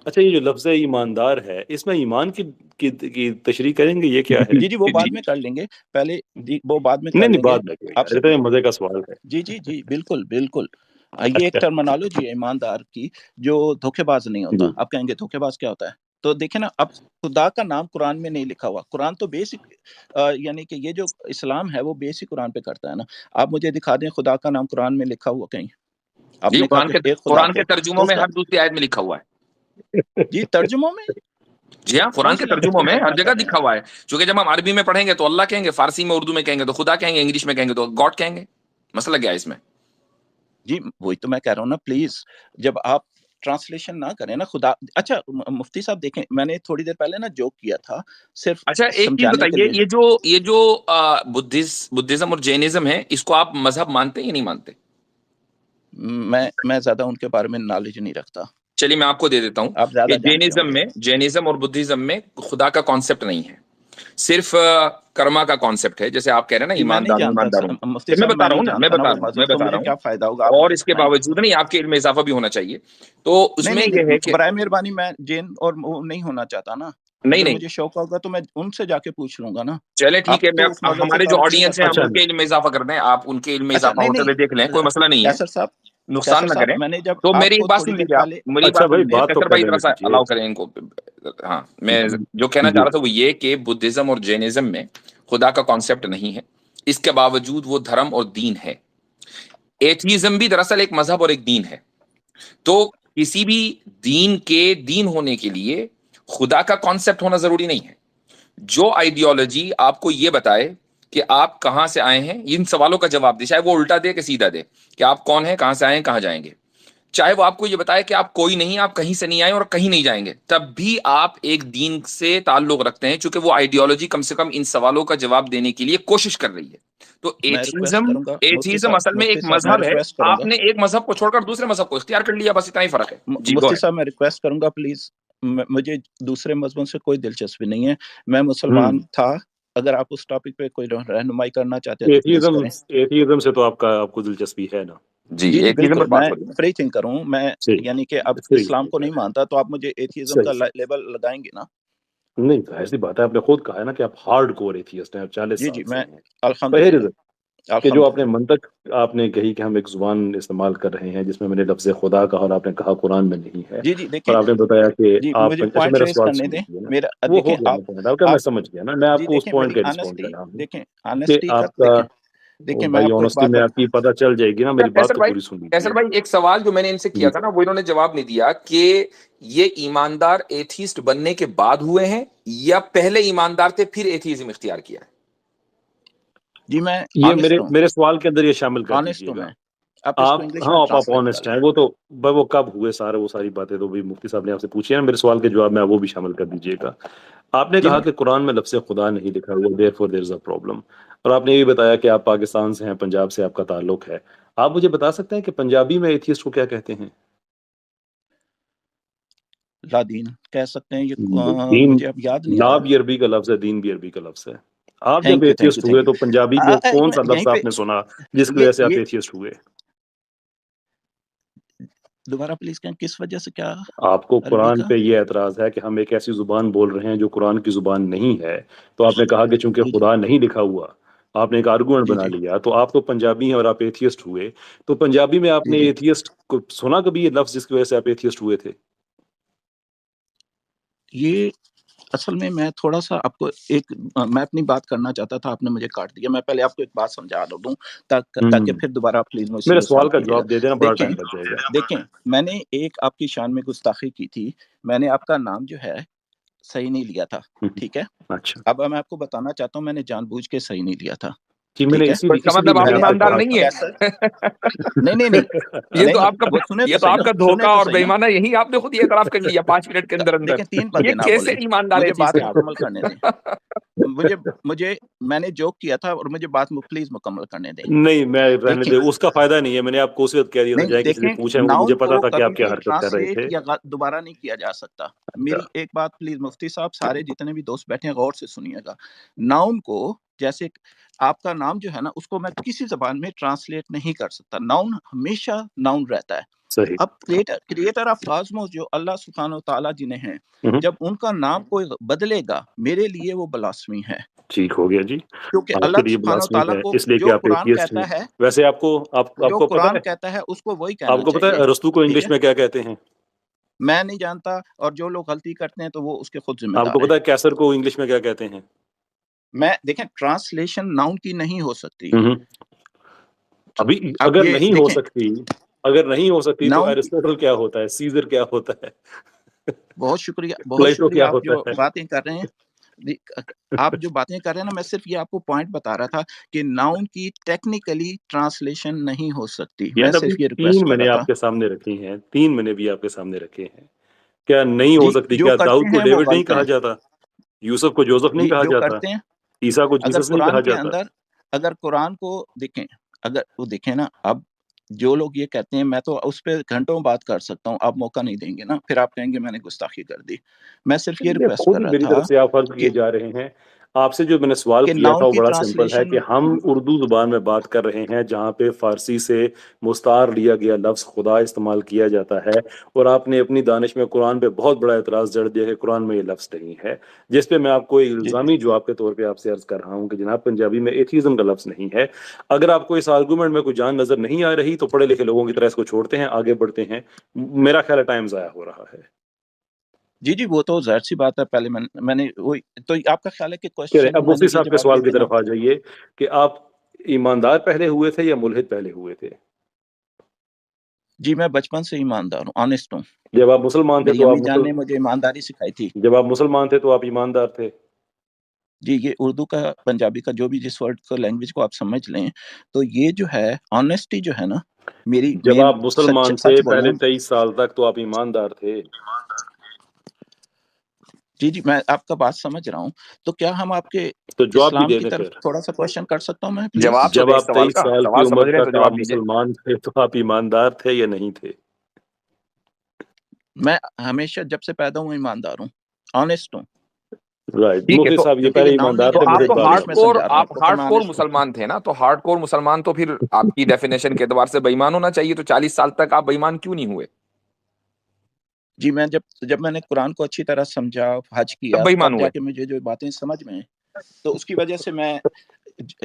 اچھا یہ جو لفظ ایماندار ہے اس میں ایمان کی تشریح کریں گے، یہ کیا ہے؟ جی وہ بعد میں کر لیں گے، پہلے وہ بعد میں کر نہیں لیں گے. بعد میں کوئی آپ یار، سے یہ تو مزے کا سوال ہے. جی بالکل بالکل. یہ ایک ٹرمنالوجی ہے ایماندار کی جو دھوکے باز نہیں ہوتا. جی آپ کہیں گے دھوکے باز کیا ہوتا ہے؟ تو دیکھیں نا، اب خدا کا نام قرآن میں نہیں لکھا ہوا. قرآن تو بیسک یعنی کہ یہ جو اسلام ہے وہ بیسک قرآن پہ کرتا ہے نا. آپ مجھے دکھا دیں خدا کا نام قرآن میں لکھا ہوا کہیں. آپ جی نے کہا کہ ایک خدا قرآن کو، کے تو ترجموں اس میں کا ہر دوسری آیت میں لکھا ہوا ہے. جی ترجموں میں جی ہاں، کون قرآن سی کے لینگویج ترجموں میں میں ہر ترجمہ جگہ کر رہے ہیں لکھا آپ؟ ہوا ہے. چونکہ جب ہم عربی میں پڑھیں گے تو اللہ کہیں گے، فارسی میں اردو میں کہیں گے تو خدا کہیں گے، انگلش میں کہیں گے تو گاڈ کہیں گے. مسئلہ کیا ہے اس میں؟ جی وہی تو میں کہہ رہا ہوں نا، پلیز جب آپ ٹرانسلیشن نہ کریں نا خدا. اچھا مفتی صاحب دیکھیں، میں نے تھوڑی دیر پہلے نا جوک کیا تھا صرف اچھا ایک چیز سمجھانے کے بتائیے، لیے. یہ جو بدھزم اور جینزم ہے، اس کو آپ مذہب مانتے ہیں یا نہیں مانتے؟ میں زیادہ ان کے بارے میں نالج نہیں رکھتا. چلیے میں آپ کو دے دیتا ہوں آپ زیادہ کہ جانتے ہوں گے. جینزم اور بدھزم میں خدا کا کانسیپٹ نہیں ہے، صرف کرما کا کانسیپٹ ہے. جیسے آپ کہہ رہے ہیں نا جی میں نہیں جانتا ایمانداروں. مفتی میں صاحب، بتا میں رہا نہیں ہوں نا، جانتا نا وہ مذہب، تو مجھے کیا فائدہ ہوگا، آپ اور مجھے اس کے بتائیں. باوجود نہیں، آپ کے علم میں اضافہ بھی ہونا چاہیے. تو اس میں یہ ہے نہیں کہ برائے مہربانی میں جین اور وہ نہیں ہونا چاہتا نا. اگر نہیں مجھے شوق ہوگا تو میں ان سے جا کے پوچھ لوں گا نا. چلے ٹھیک ہے، آپ تو اس مذہب سے ہمارے جو تعلق نہیں آڈینس ہے رکھتے. ہم اچھا ان کے علم میں اضافہ کر دیں، آپ ان کے علم میں اچھا اضافہ ہوتے ہوئے دیکھ لیں، کوئی مسئلہ نہیں ہے. کیسر صاحب نقصان کیسر نہ صاحب کریں. میں نے جب تو میری آپ ایک کو بات تھوڑی سن دیر لیجیے آپ, پہلے میری اچھا بات بھائی سن لیجیے بات تو کیسر بھائی, کرنے ذرا سا دیجیے. الاؤ کریں ان کو. ہاں, میں جو کہنا چاہ رہا تھا وہ یہ کہ بدھزم اور جینزم میں خدا کا کانسیپٹ نہیں ہے, اس کے باوجود وہ دھرم اور دین ہے. ایتھیزم بھی دراصل ایک مذہب اور ایک دین ہے. تو کسی بھی دین کے دین ہونے کے لیے خدا کا کانسیپٹ ہونا ضروری نہیں ہے. جو آئیڈیالوجی آپ کو یہ بتائے کہ آپ کہاں سے آئے ہیں, ان سوالوں کا جواب دے, چاہے وہ الٹا دے کہ سیدھا دے, کہ آپ کون ہیں, کہاں سے آئے ہیں, کہاں جائیں گے, چاہے وہ آپ کو یہ بتائے کہ آپ کوئی نہیں, آپ کہیں سے نہیں آئے اور کہیں نہیں جائیں گے, تب بھی آپ ایک دین سے تعلق رکھتے ہیں, چونکہ وہ آئیڈیالوجی کم سے کم ان سوالوں کا جواب دینے کے لیے کوشش کر رہی ہے. تو میں ریکویسٹ کروں گا مفتی ایتھیزم صاحب, اصل میں ایک مفتی صاحب میں مذہب ہے. ریکویسٹ کروں آپ گا, نے ایک مذہب کو چھوڑ کر دوسرے مذہب کو اختیار کر لیا, بس اتنا ہی فرق ہے. جی گو مفتی صاحب میں ریکویسٹ کروں گا پلیز, مجھے دوسرے مذہبوں سے کوئی دلچسپی نہیں ہے, میں مسلمان تھا, اگر آپ اس ٹاپک پہ کوئی رہنمائی کرنا چاہتے ہیں تو پلیز کریں. ایتھیزم سے تو آپ کو دلچسپی ہے نا؟ جی, جی ایتھیزم بالکل, پر بات میں کریے. فری تھنکر ہوں, میں صحیح یعنی کہ اب صحیح اسلام کو نہیں مانتا تو آپ مجھے ایتھیزم کا صحیح. لیبل لگائیں گے نا؟ نہیں ایسی بات ہے, آپ نے خود کہا ہے نا کہ آپ ہارڈ کور ایتھیسٹ ہیں, آپ 40 جی سال سے میں ہیں. الحمدللہ کہ جو آپ نے الحمدللہ منطق آپ نے کہی کہ ہم ایک زبان استعمال کر رہے ہیں جس میں میں نے لفظ خدا کہا اور آپ نے کہا قرآن میں نہیں ہے, جی اور دیکھیں, آپ نے بتایا کہ جی آپ مجھے اچھا پوائنٹ میرا ریز سوال کرنے سن دیں لیجیے نا. میرا, وہ دیکھیں ہو گیا, آپ میں پوائنٹ میں آپ سمجھ گیا نا, میں آپ جی کو اس دیکھیں پوائنٹ میری پہ رسپونڈ کر آنےسٹی, رہا ہوں دیکھیں کہ آنےسٹی کا آپ کا دیکھیں میں بھائی آپ کو ایک آنےسٹی بات میں آپ کی پتہ چل جائے گی نا, میری بات کیسر تو بھائی, پوری سن کیسر لیجیے. بھائی ایک سوال جو میں نے ان سے کیا جی تھا نا, وہ انہوں نے جواب نہیں دیا کہ یہ ایماندار ایتھیسٹ بننے کے بعد ہوئے ہیں یا پہلے ایماندار تھے پھر ایتھیزم اختیار کیا ہے. جی میں یہ آنےسٹ ہوں, میرے سوال کے اندر یہ شامل کر آنےسٹ دیجیے ہوں گا. میں, آپ اس کو آپ انگلش میں ہاں آپ ٹرانسلیٹ کر آنےسٹ لیں. ہیں, وہ تو وہ کب ہوئے سارے وہ ساری باتیں تو بھی مفتی صاحب نے آپ سے پوچھی ہے نا, میرے سوال کے جواب میں وہ بھی شامل کر دیجیے گا. آپ نے جی کہا کہ قرآن میں لفظ خدا نہیں لکھا ہوا, therefore there is a problem, اور آپ نے یہ بھی بتایا کہ آپ پاکستان سے ہیں, پنجاب سے آپ کا تعلق ہے. آپ مجھے بتا سکتے ہیں کہ پنجابی میں ایتھیسٹ کو کیا کہتے ہیں؟ لا دین کہہ سکتے ہیں, یہ دین, مجھے اب یاد نہیں آ لا رہا. بھی عربی کا لفظ ہے, دین بھی عربی کا لفظ ہے. آپ جب تھینک ایتھیسٹ یو ہوئے تو پنجابی میں ایک کون سا منٹ یہیں لفظ پہ, آپ نے سنا جس کی وجہ سے آپ یہ ایتھیسٹ ہوئے؟ دوبارہ پلیز کہیں کس وجہ سے, کیا آپ کو عربی قرآن کا؟ پہ یہ اعتراض ہے کہ ہم ایک ایسی زبان بول رہے ہیں جو قرآن کی زبان نہیں ہے, تو آپ نے کہا کہ چونکہ جی خدا نہیں لکھا ہوا, آپ نے ایک آرگومنٹ جی بنا جی لیا, تو آپ تو پنجابی ہیں اور آپ ایتھیسٹ ہوئے, تو پنجابی میں آپ جی نے جی ایتھیسٹ کو سنا کبھی یہ لفظ جس کی وجہ سے آپ ایتھیسٹ ہوئے تھے؟ یہ اصل میں تھوڑا سا آپ کو ایک, میں اپنی بات کرنا چاہتا تھا, آپ نے مجھے کاٹ دیا. میں پہلے آپ کو ایک بات سمجھا دوں تاکہ پھر دوبارہ پلیز مجھ سے میرے یہ سوال سوال کا کیجیے گا. جواب دے دینا, بڑا دیکھیں ٹائم لگ جائے گا. دیکھیں میں نے ایک آپ کی شان میں گستاخی کی تھی, میں نے آپ کا نام جو ہے صحیح نہیں لیا تھا, ٹھیک ہے. اچھا اب میں آپ کو بتانا چاہتا ہوں میں نے جان بوجھ کے صحیح نہیں لیا تھا, جی, میں ٹھیک نے ہے. تو اس کا اسی لیے مطلب آپ میں نے پہلی آپ کو بات, ایماندار کہا نہیں تھا. کیسر نہیں یہ تو نہیں, آپ کا, وہ سنیں یہ تو تو صحیح آپ نا, کا سنیں دھوکا تو اور صحیح نا. بےایمانہ یہی آپ نے خود ہی اعتراف کر لیا 5 منٹ کے اندر اندر. دیکھیں 3 بندے یہ نہ کیسے بولیں, ایماندار مجھے ایتھیسٹ بات ہیں مکمل آپ؟ کرنے دیں. مجھے میں نے جوک کیا تھا اور مجھے بات پلیز مکمل کرنے دیں. نہیں, میں رہنے دیکھیں دے, اس کا فائدہ نہیں ہے. میں نے آپ کو اس وقت کہہ دیا تھا نہیں جائے کسی سے دیکھیں, پوچھیں, وہ مجھے ناؤن پتا کو تھا کہ کبھی آپ کیا بھی حرکت کر رہے ٹرانسلیٹ تھے. یا دوبارہ نہیں کیا جا سکتا. اچھا, میری ایک بات پلیز مفتی صاحب, سارے جتنے بھی دوست بیٹھے ہیں غور سے سنیے گا. ناؤن کو, جیسے آپ کا نام جو ہے نا, اس کو میں کسی زبان میں ٹرانسلیٹ نہیں کر سکتا. ناؤن ہمیشہ ناؤن رہتا ہے. صحیح. اب کریٹر آف کاسموس جو اللہ سبحانہ و تعالیٰ جنہیں ہیں, جب ان کا نام کوئی بدلے گا, میرے لیے وہ بلاسمی ہے, ٹھیک ہو گیا جی, کیونکہ آپ کے اللہ لیے سبحانہ و بلاسمی تعالیٰ ہے کو اس لیے کہ جو آپ قرآن ایتھیسٹ ہیں. کہتا ہے, ویسے آپ جو کو پتا قرآن ہے, کہتا ہے اس کو وہی آپ کہنا کو پتا چاہیے, ہے ارسطو کو ٹھیک انگلش ہے. میں کیا کہتے ہیں؟ میں نہیں جانتا, اور جو لوگ غلطی کرتے ہیں تو وہ اس کے خود ذمہ آپ کو دار ہیں. پتا ہے کیسر کو انگلش میں کیا کہتے ہیں؟ میں دیکھیں ٹرانسلیشن ناؤن کی نہیں ہو سکتی. ابھی اب اگر یہ نہیں ہو دیکھیں سکتی تو ناؤن, ایرسٹوٹل کیا ہوتا ہے, سیزر کیا ہوتا ہے, بہت پلیٹو شکریہ کیا آپ ہوتا جو ہے؟ باتیں کر رہے ہیں. آپ جو باتیں کر رہے ہیں نا, میں صرف یہ آپ کو پوائنٹ بتا رہا تھا کہ ناؤن کی ٹیکنیکلی ٹرانسلیشن نہیں ہو سکتی. میں یار ابھی صرف یہ 3 ریکویسٹ کر میں نے رہا تھا. آپ کے سامنے رکھی ہیں, 3 میں نے بھی آپ کے سامنے رکھے ہیں. کیا نہیں ہو جی سکتی؟ جو کیا داؤد کرتے کو ہیں وہ ڈیوڈ نہیں غلط کہا ہیں. جاتا, یوسف کو جوزف نہیں جی کہا جو جاتا, کرتے ہیں, عیسیٰ کو اگر جیسس نہیں قرآن کہا کے جاتا؟ اندر, اگر قرآن کو دیکھیں, اگر وہ دیکھیں نا, اب جو لوگ یہ کہتے ہیں, میں تو اس پہ گھنٹوں بات کر سکتا ہوں, آپ موقع نہیں دیں گے نا, پھر آپ کہیں گے میں نے گستاخی کر دی. میں صرف یہ یہ ریکویسٹ خود کر ہی رہا میری تھا طرف سے آپ فرض کہ کیے جا رہے ہیں. آپ سے جو میں نے سوال کہ کیا تھا ناؤن وہ کی بڑا سمپل ہے ٹرانسلیشن کہ ہم اردو زبان میں بات کر رہے ہیں جہاں پہ فارسی سے مستعار لیا گیا لفظ خدا استعمال کیا جاتا ہے، اور آپ نے اپنی دانش میں قرآن پہ بہت بڑا اعتراض جڑ دیا کہ قرآن میں یہ لفظ نہیں ہے، جس پہ میں آپ کو ایک جی الزامی جواب کے طور پہ آپ سے عرض کر رہا ہوں کہ جناب پنجابی میں ایتھیزم کا لفظ نہیں ہے۔ اگر آپ کو اس آرگومنٹ میں کوئی جان نظر نہیں آ رہی تو پڑھے لکھے لوگوں کی طرح اس کو چھوڑتے ہیں، آگے بڑھتے ہیں، میرا خیال ہے ٹائم ضائع ہو رہا ہے۔ جی وہ تو ظاہر سی بات ہے، پہلے میں نے وہی تو آپ کا خیال ہے کہ چلے کوشچن اب میں نے مفتی یہ صاحب کے جواب سوال دے کی دینا طرف آ جائیے کہ آپ ایماندار پہلے ہوئے تھے یا ملحد پہلے ہوئے تھے؟ جی میں بچپن سے ایماندار ہوں، آنےسٹ ہوں، جب آپ مسلمان تھے میری تو امی جان نے مجھے ایمانداری سکھائی تھی۔ جب آپ مسلمان تھے تو آپ ایماندار تھے؟ جی یہ اردو کا پنجابی کا جو بھی جس ورڈ کو لینگویج کو آپ سمجھ لیں، تو یہ جو ہے آنےسٹی جو ہے نا، میری جب مین آپ مسلمان تھے سچ بولنا پہلے ہے۔ 23 سال تک تو آپ ایماندار تھے؟ جی میں آپ کا بات سمجھ رہا ہوں، تو کیا ہم آپ کے تو جواب بھی اسلام دے کی دیں طرف پھر۔ تھوڑا سا کوشچن کر سکتا ہوں میں پلیز؟ جواب تو جب دے اس آپ سوال 23 کا، سال کی سوال عمر سمجھ رہے ہیں تو تک آپ جواب دیجیے۔ مسلمان تھے تو آپ ایماندار تھے یا نہیں تھے؟ میں ہمیشہ جب سے پیدا ہوں ایماندار ہوں، آنےسٹ ہوں، رائٹ ٹھیک ہے، مفتی تو صاحب یہ کیونکہ پہلے یہ ناؤن نہیں ایماندار ہے، تو تھے، میں مجھے آپ ایک تو بات ہارڈ انگلش میں بتائیں۔ کور، سمجھا رہا ہوں آپ آپ کو کہ ہارڈ میں کور آنےسٹ ہوں۔ مسلمان تھے نا، تو ہارڈ کور مسلمان تو پھر آپ کی ڈیفینیشن کے اعتبار سے بےایمان ہونا چاہیے، تو 40 سال تک آپ بےایمان کیوں نہیں ہوئے؟ جی میں جب میں نے قرآن کو اچھی طرح سمجھا، حج تب کیا، بےایمان تب جا ہوئے؟ کے مجھے جو باتیں سمجھ میں آئیں، تو اس کی وجہ سے میں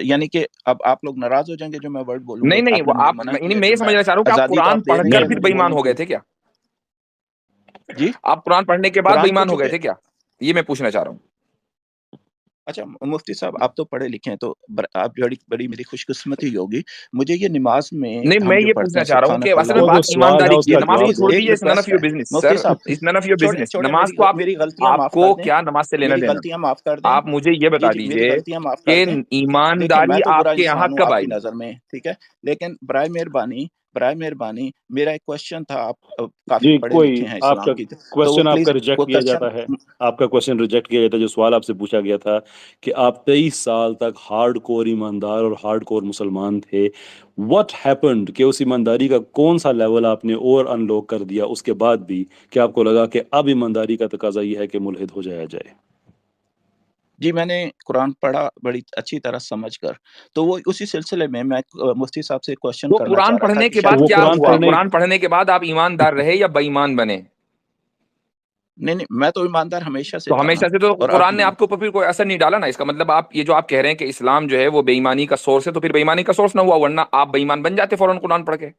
یعنی کہ اب آپ لوگ ناراض ہو جائیں گے جو میں ورڈ بولوں گا، نہیں آپ نے وہ مجھے آپ، منع یعنی کیا، میں یہ جو میں سمجھنا چاہ رہا ہوں کہ آپ آزادی تو قرآن آپ دے پڑھ رہے کر ہیں پھر مجھے بےایمان بولنے ہو کی۔ گئے تھے کیا؟ جی آپ قرآن پڑھنے کے بعد قرآن کو بےایمان ہو گئے چونکہ تھے کیا؟ یہ میں پوچھنا چاہ رہا ہوں۔ اچھا مفتی صاحب آپ تو پڑھے لکھے ہیں، تو آپ بڑی میری خوش قسمتی ہوگی، مجھے یہ نماز میں نہیں ہم میں جو یہ پڑھتے پوچھنا ہیں چاہ رہا ہوں کہ سبحانک اصل میں وہ اللہم، جو بات سوال ہے ایمانداری اس کی ہے، کا جی نماز کو جواب پلیز چھوڑ دیں۔ ایک دیجیے، نن آف ریکویسٹ یور ہے بزنس مفتی سر، صاحب، از نن آف یور بزنس۔ چھوڑیں نماز کو آپ میری غلطیاں معاف کر کو دیں، کیا نماز سے لینا میری دینا؟ غلطیاں معاف کر دیں، آپ مجھے یہ بتا جی میری دیجئے غلطیاں معاف کر کہ دیں۔ دیکھیں میں ایمانداری تو برا آپ کے یہاں انسان ہوں کب آپ کی آئی؟ نظر میں، ٹھیک ہے، لیکن برائے مہربانی میرا ایک کوشچن تھا، آپ کافی جی پڑھے کوئی لکھے ہیں آپ کا اسلام کی، تو وہ کوشچن آپ پلیز کا ریجیکٹ وہ کیا کوشچن۔ جاتا ہے، آپ کا کوشچن ریجیکٹ کیا جاتا ہے۔ جو سوال آپ سے پوچھا گیا تھا کہ آپ 23 سال تک ہارڈ کور ایماندار اور ہارڈ کور مسلمان تھے، واٹ ہیپنڈ کہ اس ایمانداری کا کون سا لیول آپ نے اور انلوک کر دیا اس کے بعد بھی کہ آپ کو لگا کہ اب ایمانداری کا تقاضا یہ ہے کہ ملحد ہو جایا جائے؟ جی میں نے قرآن پڑھا بڑی اچھی طرح سمجھ کر، تو وہ اسی سلسلے میں مفتی صاحب سے کوشچن تو کرنا قرآن چاہ رہا تھا پڑھنے کہ کے شاید بعد وہ وہ کیا پوچھ ہوا؟ پائیں گے۔ قرآن پڑھنے کے بعد آپ ایماندار رہے یا بے ایمان بنے؟ نہیں میں تو ایماندار ہمیشہ سے تو تھا نا، ہمیشہ سے تو اور اب قرآن نے بھی ہوں۔ آپ کے اوپر پھر کوئی اثر نہیں ڈالا نا؟ اس کا مطلب آپ یہ جو آپ کہہ رہے ہیں کہ اسلام جو ہے وہ بے ایمانی کا سورس ہے، تو پھر بے ایمانی کا سورس نہ ہوا، ورنہ آپ بے ایمان بن جاتے فوراً قرآن پڑھ کے۔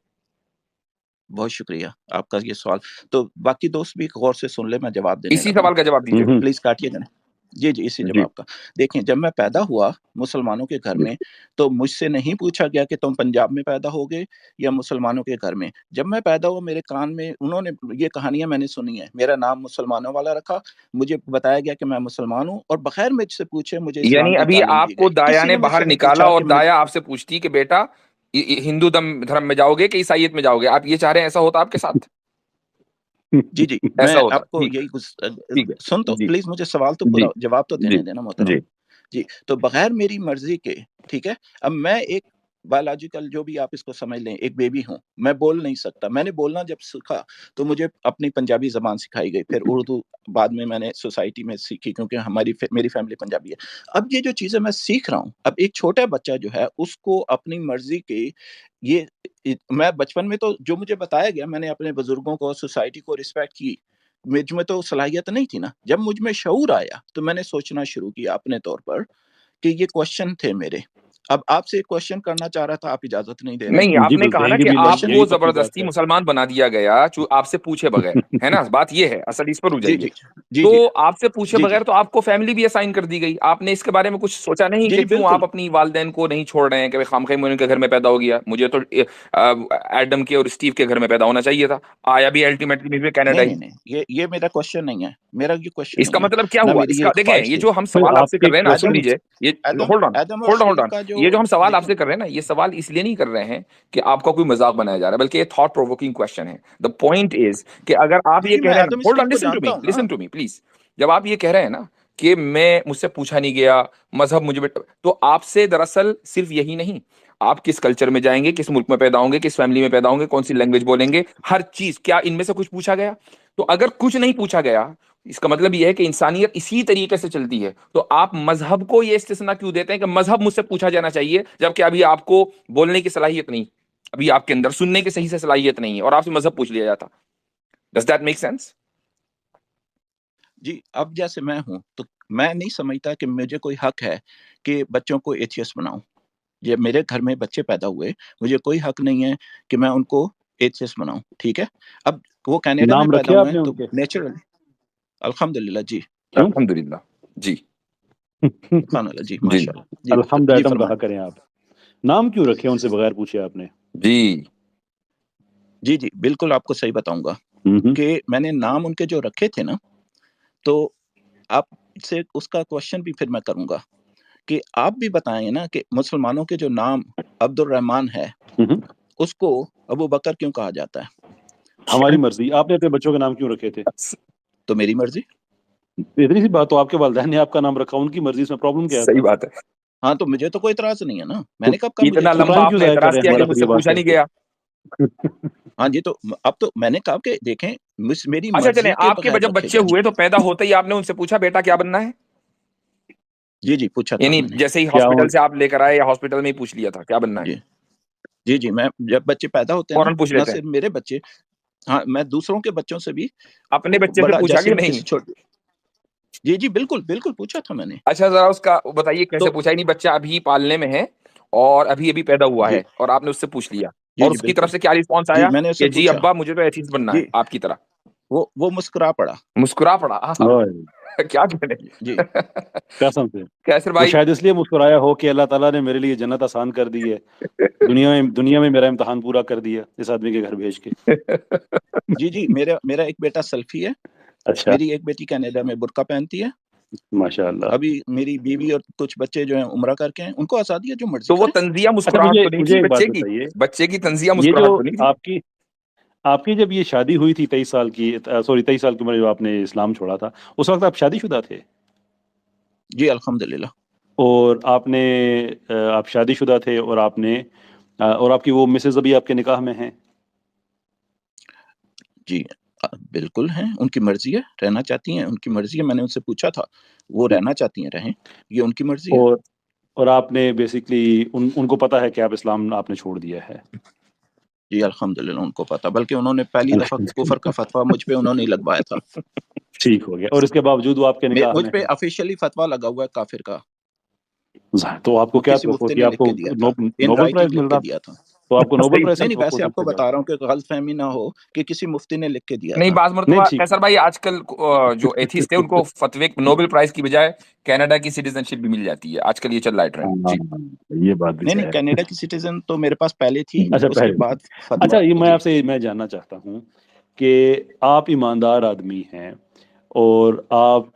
بہت شکریہ آپ کا یہ سوال، تو باقی دوست بھی غور سے سن لے، میں جواب دینے اسی لگا ہوں، سوال کا جواب دیجیے گا۔ پلیز کاٹیے گا نہیں۔ جی اسی جی جواب کا۔ دیکھیں جب میں پیدا ہوا مسلمانوں کے گھر میں، تو مجھ سے نہیں پوچھا گیا کہ تم پنجاب میں پیدا ہو گئے یا مسلمانوں کے گھر میں۔ جب میں پیدا ہوا میرے کان میں انہوں نے یہ کہانیاں میں نے سنی ہیں، میرا نام مسلمانوں والا رکھا، مجھے بتایا گیا کہ میں مسلمان ہوں، اور بغیر مجھ سے پوچھے مجھے اسلام یعنی کی ابھی تعلیم آپ دی کو گئی، دایا کسی نے نے مجھ سے باہر نہیں نکالا پوچھا اور کہ دایا آپ سے پوچھتی کہ بیٹا ہندو دھرم میں جاؤ گے کہ عیسائیت میں جاؤ گے؟ آپ یہ چاہ رہے ہیں ایسا ہوتا آپ کے ساتھ؟ جی ایسا میں ہوتا؟ آپ کو ٹھیک یہی ٹھیک ہے، سن تو جی پلیز مجھے سوال تو جی پورا جواب تو جی دینے دینا محترم۔ جی جی تو بغیر میری مرضی کے، ٹھیک ہے، اب میں ایک بایولوجیکل جو بھی آپ اس کو سمجھ لیں ایک بیبی ہوں، میں بول نہیں سکتا، میں نے بولنا جب سیکھا تو مجھے اپنی پنجابی زبان سکھائی گئی، پھر اردو بعد میں نے سوسائٹی میں سیکھی، کیونکہ میری فیملی پنجابی ہے۔ اب یہ جو چیزیں میں سیکھ رہا ہوں، اب ایک چھوٹا بچہ جو ہے اس کو اپنی مرضی کے یہ میں بچپن میں تو جو مجھے بتایا گیا، میں نے اپنے بزرگوں کو سوسائٹی کو رسپیکٹ کی، مجھ میں تو صلاحیت نہیں تھی نا۔ جب مجھ میں شعور آیا تو میں نے سوچنا شروع کیا اپنے طور پر کہ یہ کوشچن تھے میرے۔ اب آپ سے ایک کوشچن کرنا چاہ رہا تھا، آپ اجازت نہیں دے رہے ہیں۔ نہیں، آپ جی نے کہا نا دیں گے کہ بھی نہیں، آپ کوشچن یہی کو تو اپنی بات زبردستی ہے۔ مسلمان بنا دیا گیا آپ سے پوچھے بغیر، ہے نا؟ بات یہ ہے اصل، اس پر جی جائیے۔ جی جی تو جی آپ سے پوچھے جی جی بغیر تو آپ کو فیملی بھی اسائن کر دی گئی، آپ نے اس کے بارے میں کچھ سوچا نہیں جی کہ جی کیوں بالکل۔ آپ اپنی والدین کو نہیں چھوڑ رہے ہیں کہ خامخواہ میں ان کے گھر میں پیدا ہو گیا؟ مجھے تو ایڈم کے اور اسٹیو کے گھر میں پیدا ہونا چاہیے تھا، آیا بھی الٹیمیٹلی میں کینیڈا نہیں ہی۔ نہیں نہیں، یہ میرا کوشچن نہیں ہے، میرا یہ کوشچن اس کا نہیں ہے، مطلب کیا نہ ہوا؟ میری اس یہ کا دیکھیں، خواہش یہ تھی۔ جو ہم پھر سوال آپ آپ سے کر کے رہے ہیں نا، سن ایدم لیجئے، یہ ایدم اور ہولڈ اسٹیو آن، کا جو یہ جو ہم سوال آپ دیکھیں، سے کر رہے ہیں نا، یہ سوال اس لیے نہیں کر رہے ہیں کہ آپ کا کوئی مذاق بنایا جا رہا ہے، بلکہ یہ تھاٹ پرووکنگ کوشچن ہے۔ دا پوائنٹ از کہ اگر آپ جی یہ جی کہہ میں رہے ہیں نا، ایدم ہولڈ اسٹیو آن، کو جانتا ہوں نا۔ لسن ٹو می پلیز، جب آپ یہ کہہ رہے ہیں نا کہ میں مجھ سے پوچھا نہیں گیا، مذہب مجھے تو آپ سے دراصل صرف یہی نہیں، آپ کس کلچر میں جائیں گے، کس ملک میں پیدا ہوں گے، کس فیملی میں پیدا ہوں گے، کون سی لینگویج بولیں گے، ہر چیز، کیا ان میں سے کچھ پوچھا گیا؟ تو اگر کچھ نہیں پوچھا گیا، اس کا مطلب یہ ہے کہ انسانیت اسی طریقے سے چلتی ہے. تو آپ مذہب کو یہ استثنا کیوں دیتے ہیں کہ مذہب مجھ سے پوچھا جانا چاہیے، جبکہ ابھی آپ کو بولنے کی صلاحیت نہیں، ابھی آپ کے اندر سننے کی صحیح سے صلاحیت نہیں ہے، اور آپ سے مذہب پوچھ لیا جاتا. Does that make sense? جی اب جیسے میں ہوں تو میں نہیں سمجھتا کہ مجھے کوئی حق ہے کہ بچوں کو ایتھیسٹ بناؤں. یہ میرے گھر میں بچے پیدا ہوئے، مجھے کوئی حق نہیں ہے کہ میں ان کو ایتھیسٹ بناؤں. ٹھیک ہے، اب وہ کینیڈا میں نام پیدا رکھے ہوئے آپ ہیں نے ان تو کے؟ نیچرلی الحمدللہ جی کیوں؟ الحمدللہ جی سبحان اللہ جی جی ماشاء اللہ جی الحمد جی ایٹم کہا فرمائیں. کریں آپ. نام کیوں رکھے ان سے بغیر پوچھے آپ نے؟ جی جی جی بالکل آپ کو صحیح بتاؤں گا کہ میں نے نام ان کے جو رکھے تھے نا، تو آپ سے اس کا کوشچن بھی پھر میں کروں گا کہ آپ بھی بتائیں نا کہ مسلمانوں کے جو نام عبد الرحمن ہے اس کو ابو بکر کیوں کہا جاتا ہے؟ ہماری مرضی. آپ نے اپنے بچوں کے نام کیوں رکھے تھے؟ تو میری مرضی. اتنی سی بات. تو آپ کے والدین نے آپ کا نام رکھا، ان کی مرضی، اس میں پرابلم کیا صحیح تھا؟ بات ہے. ہاں تو مجھے تو کوئی اعتراض نہیں ہے نا، میں نے کب کہا مجھے اتنا اعتراض لمبا ٹائم ہے؟ آپ کیوں نے ضائع کر اعتراض رہے ہیں کیا کہ ہمارا مجھ پھر سے یہ بات پوچھا کر نہیں کے؟ گیا. ہاں جی تو اب تو میں نے کہا کہ دیکھیں میری اچھا چلیں، مرضی کے آپ کے بغیر جب رکھے بچے گئے. ہوئے تو پیدا ہوتے ہی آپ نے ان سے پوچھا بیٹا کیا بننا ہے؟ جی جی پوچھا تھا یعنی میں نے. جیسے ہی کیا ہاسپٹل سے آپ لے کر آئے یا ہاسپٹل میں ہی پوچھ لیا تھا کیا بننا ہے؟ جی جی جی میں جب بچے پیدا ہوتے ہیں نا، فوراً پوچھ نہ لیتے ہیں. صرف میرے بچے، ہاں میں دوسروں کے بچوں سے بھی اپنے بچے سے بڑا، پوچھا جیسے کہ میں نہیں؟ کسی چھوٹے، جی جی بالکل بالکل پوچھا تھا میں نے. اچھا ذرا اس کا بتائیے کیسے تو پوچھا. یعنی بچہ ابھی پالنے میں ہے اور ابھی ابھی پیدا ہوا جی ہے اور آپ نے اس سے پوچھ لیا، جی اور جی اس کی بالکل طرف سے کیا رسپانس جی آیا میں نے اس سے کہ جی پوچھا ابا مجھے تو ایتھیسٹ بننا ہے جی، آپ کی طرح؟ وہ مسکرا پڑا. مسکرا پڑا. کیا کہنے. جی قسم سے کیسر وہ بھائی شاید اس لیے مسکرایا ہو کہ اللہ تعالیٰ نے میرے لیے جنت آسان کر دی ہے، دنیا میں میرا امتحان پورا کر دیا اس آدمی کے گھر بھیج کے. جی جی میرا ایک بیٹا سلفی ہے، اچھا، میری ایک بیٹی کینیڈا میں برقع پہنتی ہے. ماشاء اللہ. ابھی میری بیوی اور کچھ بچے جو ہیں عمرہ کر کے ہیں، ان کو آزادی ہے جو مرضی تو وہ کریں. تنزیہ اچھا مسکراہٹ تو نہیں مجھے تھی ایک بات بچے کی؟ بتائیے، بچے کی تنزیہ یہ جو مسکراہٹ تو نہیں تھی؟ آپ کی جب یہ شادی ہوئی تھی 23 سال کی، 23 سال کی عمر جو آپ نے اسلام چھوڑا تھا، اس وقت آپ شادی شدہ تھے؟ جی الحمدللہ. اور آپ شادی شدہ تھے اور اور آپ کی وہ مسز ابھی آپ کے نکاح میں ہیں؟ جی بالکل ہیں، ان کی مرضی ہے، رہنا چاہتی ہیں، ان کی مرضی ہے. میں نے ان سے پوچھا تھا، وہ رہنا چاہتی ہیں رہیں، یہ ان کی مرضی ہے. اور آپ نے بیسکلی ان کو پتا ہے کہ آپ اسلام آپ نے چھوڑ دیا ہے؟ جی الحمدللہ ان کو پتا، بلکہ انہوں نے پہلی دفعہ کفر کا فتویٰ مجھ پہ انہوں نے لگوایا تھا. ٹھیک ہو گیا. اور اس کے باوجود وہ آپ کے نکاح مجھ میں پہ ہیں؟ آفیشیلی فتویٰ لگا ہوا ہے کافر کا. تو آپ کو وہ کیا کسی توقع مفتی ہوتی؟ نے آپ لکھ کو کے دیا تھا، ان نوبل پرائز رائٹنگ مل لکھ کے رہا دیا تھا. تو آپ کو نوبل صحیح. پرائز کی نہیں توقع ویسے ہوتی آپ کو پھر جب؟ بتا رہا ہوں کہ غلط فہمی نہ ہو کہ کسی مفتی نے لکھ کے دیا نہیں، تھا. بعض نہیں مرتبہ ٹھیک. کیسر بھائی آج کل جو ایتھیسٹ تھے ان کو فتوے نوبل پرائز کی بجائے کینیڈا کی سٹیزن شپ بھی مل جاتی ہے. آج کل یہ چل رہا ہے ٹرینڈ. جی یہ بات بھی نہیں ہے. کینیڈا کی سٹیزن تو میرے پاس پہلے تھی، اچھا اس کے پہلے. بعد فتویٰ. اچھا یہ میں جی آپ سے جاننا چاہتا ہوں کہ آپ ایماندار آدمی ہیں اور آپ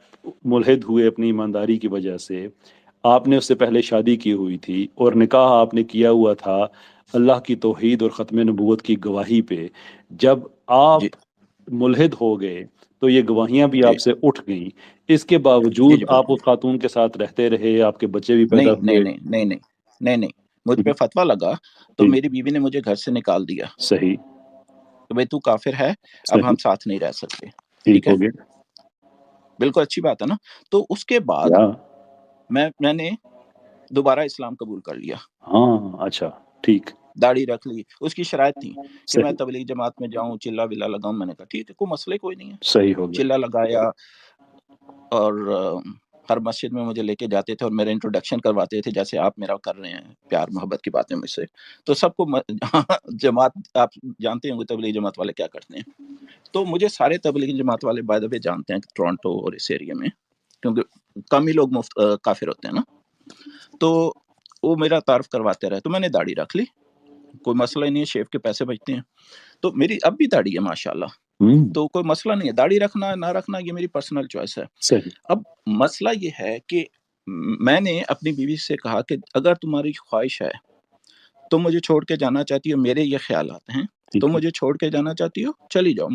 ملحد ہوئے اپنی ایمانداری کی وجہ سے. آپ نے اس سے پہلے شادی کی ہوئی تھی اور نکاح آپ نے کیا ہوا تھا اللہ کی توحید اور ختم نبوت کی گواہی پہ. جب جی آپ ملحد ہو گئے تو یہ گواہیاں بھی جی آپ سے اٹھ گئیں. اس کے جی باوجود جی آپ بالکل. اس خاتون کے ساتھ رہتے رہے، آپ کے بچے بھی پیدا نہیں نہیں ہوئے. نہیں نہیں نہیں نہیں نہیں مجھ پہ فتویٰ لگا تو جی، میری بیوی نے مجھے گھر سے نکال دیا صحیح. کہ بھائی تو کافر ہے، اب صحیح، ہم ساتھ نہیں رہ سکتے. ٹھیک ٹھیک ہے، ہو گیا. بالکل اچھی بات ہے نا. تو اس کے بعد یا میں نے دوبارہ اسلام قبول کر لیا، ہاں اچھا ٹھیک. داڑھی رکھ لی. اس کی شرائط تھی کہ میں صحیح، تبلیغ جماعت میں جاؤں، چلا ولا لگاؤں. میں نے کہا ٹھیک ہے، کوئی مسئلہ کوئی نہیں ہے. صحیح ہو گیا. چلا لگایا اور ہر مسجد میں مجھے لے کے جاتے تھے اور میرا انٹروڈکشن کرواتے تھے جیسے آپ میرا کر رہے ہیں، پیار محبت کی باتیں مجھ سے. تو سب کو جماعت آپ جانتے ہیں تبلیغ جماعت والے کیا کرتے ہیں. تو مجھے سارے تبلیغ جماعت والے بائی دا وے جانتے ہیں ٹورانٹو اور اس ایریا میں، کیونکہ کم ہی لوگ کافر ہوتے ہیں نا. تو وہ میرا تعارف کرواتے رہے. تو میں نے داڑھی رکھ لی، کوئی مسئلہ ہی نہیں ہے، شیو کے پیسے بچتے ہیں. تو میری اب بھی داڑھی ہے ماشاءاللہ، تو کوئی مسئلہ نہیں ہے. داڑھی رکھنا نہ رکھنا یہ میری پرسنل چوائس ہے. صحیح. اب مسئلہ یہ ہے کہ میں نے اپنی بیوی سے کہا کہ اگر تمہاری خواہش ہے، تم مجھے چھوڑ کے جانا چاہتی ہو، میرے یہ خیالات ہیں، تم مجھے چھوڑ کے جانا چاہتی ہو چلی جاؤ.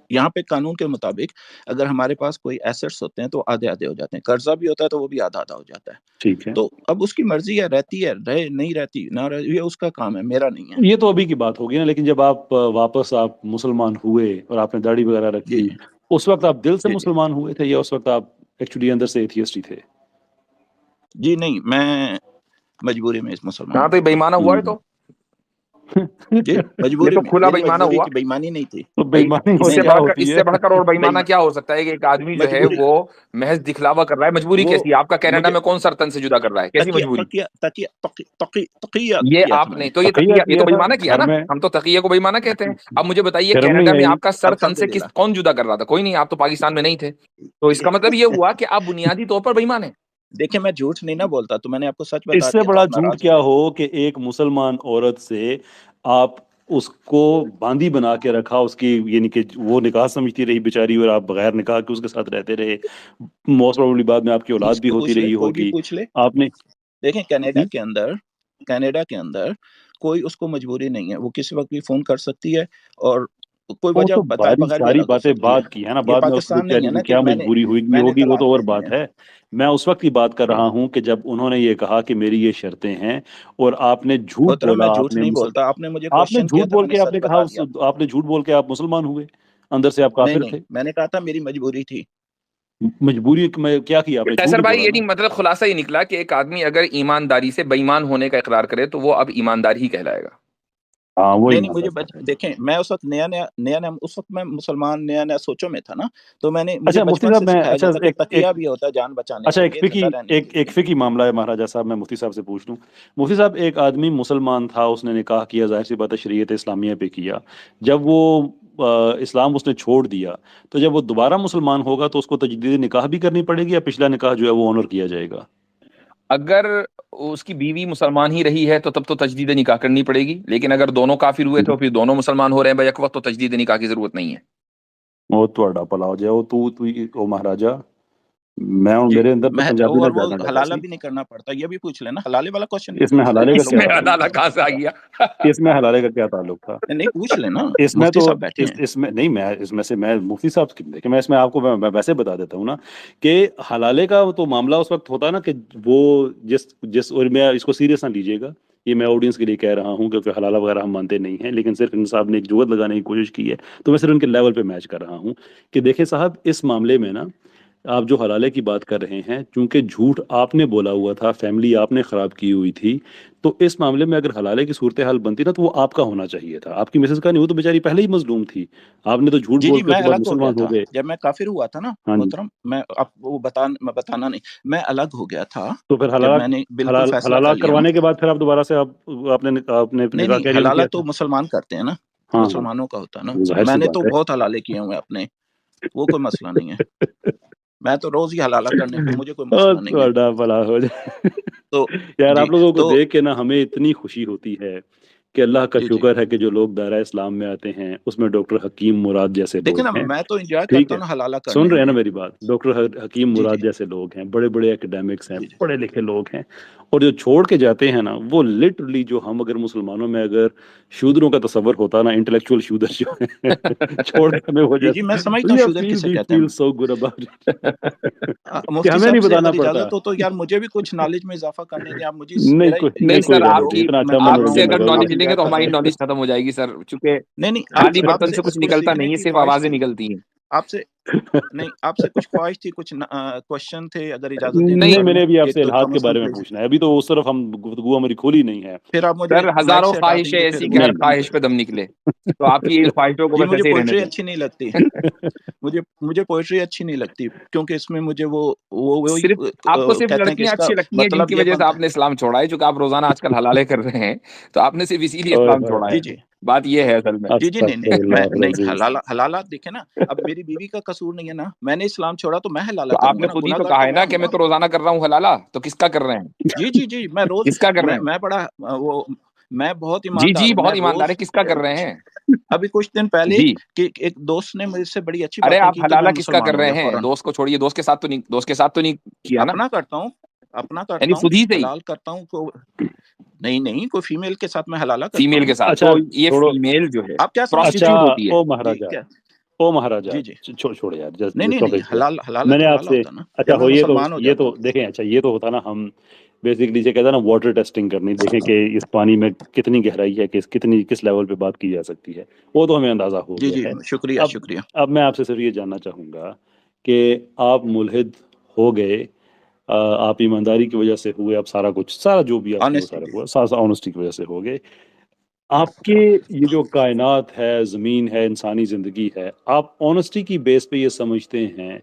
یہاں پہ قانون کے مطابق اگر ہمارے پاس کوئی ایسٹس ہوتے ہیں تو آدھے آدھے ہو جاتے ہیں، قرضہ بھی ہوتا ہے تو وہ بھی آدھا آدھا ہو جاتا ہے. ٹھیک ہے. تو اب اس کی مرضی ہے، رہتی ہے رہے، نہیں رہتی نہ رہے، یہ اس کا کام ہے، میرا نہیں ہے. یہ تو ابھی کی بات ہوگی نا، لیکن جب آپ واپس مسلمان ہوئے اور آپ نے داڑھی وغیرہ جی رکھی اس وقت آپ دل سے جی جی مسلمان ہوئے تھے یا اس وقت آپ ایکچولی اندر سے ایتھیسٹ ہی تھے؟ جی نہیں، میں مجبوری میں مسلمان ہاں تو ہوا یہ تھا. بےمانہ ہوا ہے تو جی یہ مجبوری تو میں، کھلا میری بےمانہ مجبوری ہوا. تھی، بےمانی نہیں تھی. تو بھائی بےمانی اس اور سے کیا بڑھ کر ہوتی ہے؟ اور بےمانہ بےمان کیا ہو سکتا ہے کہ ایک آدمی جو ہے مجبوری وہ محض دکھلاوا کر رہا ہے. مجبوری وہ کیسی؟ آپ کا کینیڈا مجھے میں کون سا تن سے جدا کر رہا ہے؟ کیسی مجبوری؟ تقیہ یہ کیا تھا آپ میں نے نے. تو یہ تقیہ تقیہ، یہ تو کیا تھا بےمانہ کیا گھر نا. میں، ہم تو تقیہ کو بےمانہ کہتے ہیں. اب مجھے بتائیے شرم نہیں کینیڈا میں آئی؟ آپ کا سر تن سے الحمدللہ. کون جدا کر رہا تھا؟ کوئی نہیں. آپ تو پاکستان میں نہیں تھے. تو اس کا مطلب یہ ہوا کہ آپ بنیادی طور پر بےمان ہیں. دیکھیں میں جھوٹ نہیں نہ بولتا، تو میں نے آپ کو سچ اس بتا سے دیا تو بڑا آپ جھوٹ ناراض کیا ہوئے. ہو کہ ایک مسلمان عورت سے آپ اس کو باندھی بنا کے رکھا، اس کی یعنی کہ وہ نکاح سمجھتی رہی بیچاری اور آپ بغیر نکاح کے اس کے ساتھ رہتے رہے. موسٹ پروبیبلی بعد میں آپ کی اولاد کسی بھی کو ہوتی پوچھ لے، رہی کوئی بھی ہوگی. پوچھ لے. آپ نے دیکھیں کینیڈا کے اندر کوئی اس کو مجبوری نہیں ہے، وہ کسی وقت بھی فون کر سکتی ہے اور کوئی وہ وجہ تو بتائے باری بغیر بھی ساری الگ ہو باتیں سکتی ہے. بعد کی ہے نا، یہ بعد میں اس پاکستان نہیں بیچاری ہے کی نا کہ کیا میں مجبوری نے ہوگی وہ تو طلاق اور دینی بات ہے. میں اس وقت کی بات کر جی رہا ہوں کہ جب انہوں نے یہ کہا کہ میری یہ شرطیں ہیں اور آپ نے جھوٹ محترم، میں بولا، جھوٹ نہیں بولتا. آپ نے مجھے آپ نے کوشچن کیا جھوٹ تھا، بول میں نے کے آپ سچ نے کہا بتا دیا آپ کو. آپ نے جھوٹ بول کے آپ مسلمان ہوئے، اندر سے آپ نہیں کافر نہیں، تھے. میں نے کہا تھا میری مجبوری تھی. مجبوری میں کیا کیا آپ نے؟ جھوٹ کیسر ہی بھائی بولا یعنی نا. مطلب خلاصہ یہ نکلا کہ ایک آدمی اگر ایمانداری سے بےایمان ہونے کا اقرار کرے تو وہ اب ایماندار ہی کہلائے گا. ہاں وہ نہیں نہیں، ایماندار مجھے ہے. دیکھیں میں اس وقت نیا اس وقت میں مسلمان نیا سوچوں میں تھا نا، تو مجھے اچھا مفتی بچپن صاحب سے میں سکھایا جاتا کہ تقیہ بھی ہوتا ہے جان بچانے کے ایک لیے، فقی زندہ رہنے کے لیے. ایک فقی معاملہ ہے مہاراجا صاحب، میں مفتی صاحب سے پوچھ لوں. مفتی صاحب ایک آدمی مسلمان تھا، اس نے نکاح کیا، ظاہر سی بات ہے شریعت اسلامیہ پہ کیا. جب وہ اسلام اس نے چھوڑ دیا تو جب وہ دوبارہ مسلمان ہوگا تو اس کو تجدید نکاح بھی کرنی پڑے گی یا پچھلا نکاح جو ہے وہ آنر کیا جائے گا؟ اگر اس کی بیوی مسلمان ہی رہی ہے تو تب تو تجدید نکاح کرنی پڑے گی. لیکن اگر دونوں کافر ہوئے تو پھر دونوں مسلمان ہو رہے ہیں بیک وقت، تو تجدید نکاح کی ضرورت نہیں ہے. وہ تو پلا ہو جائے تو مہاراجا میں ہوں، جی میرے اندر تو پنجابی اور نہ وہ جاگنے لگا حلالہ سی. بھی نہیں کرنا پڑتا. یہ بھی پوچھ لینا، حلالے والا کوشچن بھی اس میں پوچھ حلالے لینا، کا اس لوگ کیا میں بہت تعلق عدالت تھا؟ کہاں سے آ گیا؟ اس میں حلالے کا کیا تعلق تھا؟ نہیں پوچھ لینا، اس میں مفتی تو صاحب بیٹھے ہیں. اس میں نہیں، میں اس میں سے میں مفتی صاحب کی دیکھیں، میں اس میں آپ کو میں ویسے بتا دیتا ہوں نا کہ حلالے کا تو معاملہ اس وقت ہوتا ہے نا کہ وہ جس اور میں اس کو سیریس نہ لیجیے گا، یہ میں آڈینس کے لیے کہہ رہا ہوں کیونکہ حلالہ وغیرہ ہم مانتے نہیں ہیں، لیکن صرف ان صاحب نے ایک جوت لگانے کی کوشش کی ہے تو میں صرف ان کے لیول پہ میچ کر رہا ہوں کہ دیکھیں صاحب اس معاملے میں نا آپ جو حلالے کی بات کر رہے ہیں، چونکہ جھوٹ آپ نے بولا ہوا تھا، فیملی آپ نے خراب کی ہوئی تھی، تو اس معاملے میں اگر حلالے کی صورتحال بنتی نا تو وہ آپ کا ہونا چاہیے تھا، آپ کی مسز کا نہیں. وہ تو بیچاری پہلے ہی مظلوم تھی، آپ نے تو جھوٹ جی بول جی، کے اس میں کے بعد الگ ہو گیا مسلمان تھا ہو گئے. جب میں کافر ہوا تھا نا ہاں جی، محترم. میں اب وہ بتانا نہیں، میں الگ ہو گیا تھا تو پھر جب میں نے بالکل فیصلہ حلالہ کر لیا نا. کروانے کے بعد پھر آپ دوبارہ سے آپ نے نہیں نکاح نہیں، کیا نہیں حلالہ کیا تو تھا؟ مسلمان کرتے ہیں نا، ہاں ہاں، مسلمانوں کا ہوتا ہے نا. ظاہر میں سی نے تو بات بہت حلالے کیے ہوئے اپنے، وہ کوئی مسئلہ نہیں ہے. میں تو روز ہی حلالہ کرنے پہ، مجھے کوئی مسئلہ نہیں ہے. تھوڑا بھلا ہو جائے. تو یار جی آپ لوگوں کو تو دیکھ کے نا ہمیں اتنی خوشی ہوتی ہے کہ اللہ کا جی جی شکر ہے کہ جو لوگ دائرہ اسلام میں آتے ہیں اس میں ڈاکٹر حکیم مراد جیسے دیکھیں نا، لوگ ہیں. میں تو انجوائے ٹھیک کرتا ہے، ہوں نا حلالہ سن کرنے رہے ہیں نا میں. میری بات؟ ڈاکٹر حکیم جی جی مراد جیسے لوگ ہیں، بڑے بڑے ایکڈیمکس ہیں، جی جی پڑھے لکھے لوگ ہیں، اور جو چھوڑ کے جاتے ہیں نا وہ لٹرلی، جو ہم اگر مسلمانوں میں اگر شودروں کا تصور ہوتا نا، انٹلیکچوئل شودر جو ہے چھوڑ کے ہمیں ہو جی جی، جاتی میں سمجھتا ہوں وی شودر کسے کہتے ہیں. فیل سو گڈ اباؤٹ کہ مفتی ہمیں نہیں صاحب سے بتانا اگر پڑتا. اجازت ہو تو یار مجھے بھی کچھ نالج میں اضافہ کرنے دیں آپ مجھے. نہیں میرا نہیں نہیں یہ کوئی سر، یہ بات آپ نہیں، کی جوک اتنا میں اچھا کر آپ رہا ہوں سے منورنجن اگر ہوگا. آپ نالج لیں گے انجوائے تو کر ہماری رہے ہیں. نالج ختم ہو جائے گی سر، چونکہ نہیں نہیں، خالی آپ برتن سے سے کچھ کچھ نکلتا سیکھنے نہیں ہے، کی صرف خواہش آوازیں تھی، نکلتی ہیں. آپ سے نہیں، آپ سے کچھ خواہش تھی، کچھ کوشچن تھے، اگر اجازت دیں تو نہیں، کر میں لوں نے ابھی آپ ایک سے دو الحاد کم کے از کم بارے میں پلیز. پوچھنا ہے، ابھی تو اس طرف ہم گفتگو ہماری کھولی نہیں ہے. پھر آپ مجھے سر مائک ہزاروں سے ہٹا دیں خواہشیں گے، پھر ایسی کہ وہ ہر نہیں ختم خواہش کر. پہ دم نکلے، تو آپ کی ان خواہشوں کو جی بس مجھے ایسے ہی رہنے پوئٹری دیں. اچھی نہیں لگتی، مجھے پوئٹری اچھی نہیں لگتی کیونکہ اس میں مجھے وہی صرف آپ کو صرف کہتے ہیں کہ لڑکیاں اس کا اچھی لگتی ہیں جن مطلب کی یہ وجہ سے بنتا آپ نے اسلام چھوڑا ہے، چونکہ آپ روزانہ آج کل حلالے کر رہے ہیں تو آپ نے صرف اسی لیے اوئے اسلام ہوئے چھوڑا ہے. ہے. جی جی بات یہ ہے اصل میں. جی جی، نہیں استغفر نہیں، میں اللہ نہیں، العظیم. حلالات دیکھیں نا، اب میری بیوی کا قصور نہیں ہے نا، میں نے اسلام چھوڑا تو میں حلالہ تو آپ کروں گا نے نا، خود ہی گناہ تو گار کہا تو ہے میں نا کہ ہوں میں نا. تو روزانہ کر رہا ہوں حلالہ، تو کس کا کر رہے ہیں؟ جی جی جی، میں روز کس کا کر رہے ہیں؟ میں بڑا میں بہت جی ایماندار جی، ہوں، میں بہت ایماندار روز. ہے. کس کا کر رہے ہیں؟ ابھی کچھ دن پہلے جی. کہ ایک دوست نے مجھ سے بڑی اچھی ارے باتیں آپ کی کہ میں حلالہ کس کا مسلمان کر ہو رہے گیا ہیں؟ فوراً. دوست کو چھوڑیے، دوست کے ساتھ تو نہیں کیا نا، اپنا کرتا ہوں، یعنی خود ہی سے ہی حلال کرتا ہوں کو. نہیں نہیں، کوئی فیمیل کے ساتھ میں حلالہ کرتا فیمیل ہوں. کے ساتھ. اچھا تو یہ چھوڑو. فیمیل جو ہے آپ کیا سمجھتے اچھا ہیں؟ پروسٹیچیوٹ ہوتی ہے. او جی مہاراجا، کیا؟ او مہاراجا جی جی، چھوڑے یار، نہیں جسٹ نہیں نہیں، اسٹاپ اٹ ہیئر. حلالہ میں نے تو آپ حلالہ سے ہوتا ہے نا اچھا جب میں ہو، مسلمان ہو یہ جاتا تو ہوں. دیکھیں، اچھا یہ تو ہوتا نا ہم بیسکلی یہ کہتا ہے نا واٹر ٹیسٹنگ کرنی، دیکھیں کہ اس پانی میں کتنی گہرائی ہے، کس لیول پہ بات کی جا سکتی ہے، وہ تو ہمیں اندازہ ہو جی گیا جی ہے۔ شکریہ اب شکریہ۔ اب میں آپ سے صرف یہ جاننا چاہوں گا کہ آپ ملحد ہو گئے، آپ ایمانداری کی وجہ سے ہوئے، آپ سارا جو بھی آپ کو سارا آنےسٹلی ہوا سارا آنےسٹی کی وجہ سے ہو گئے، آپ کے یہ جو کائنات ہے، زمین ہے، انسانی زندگی ہے، آپ آنےسٹی کی بیس پہ یہ سمجھتے ہیں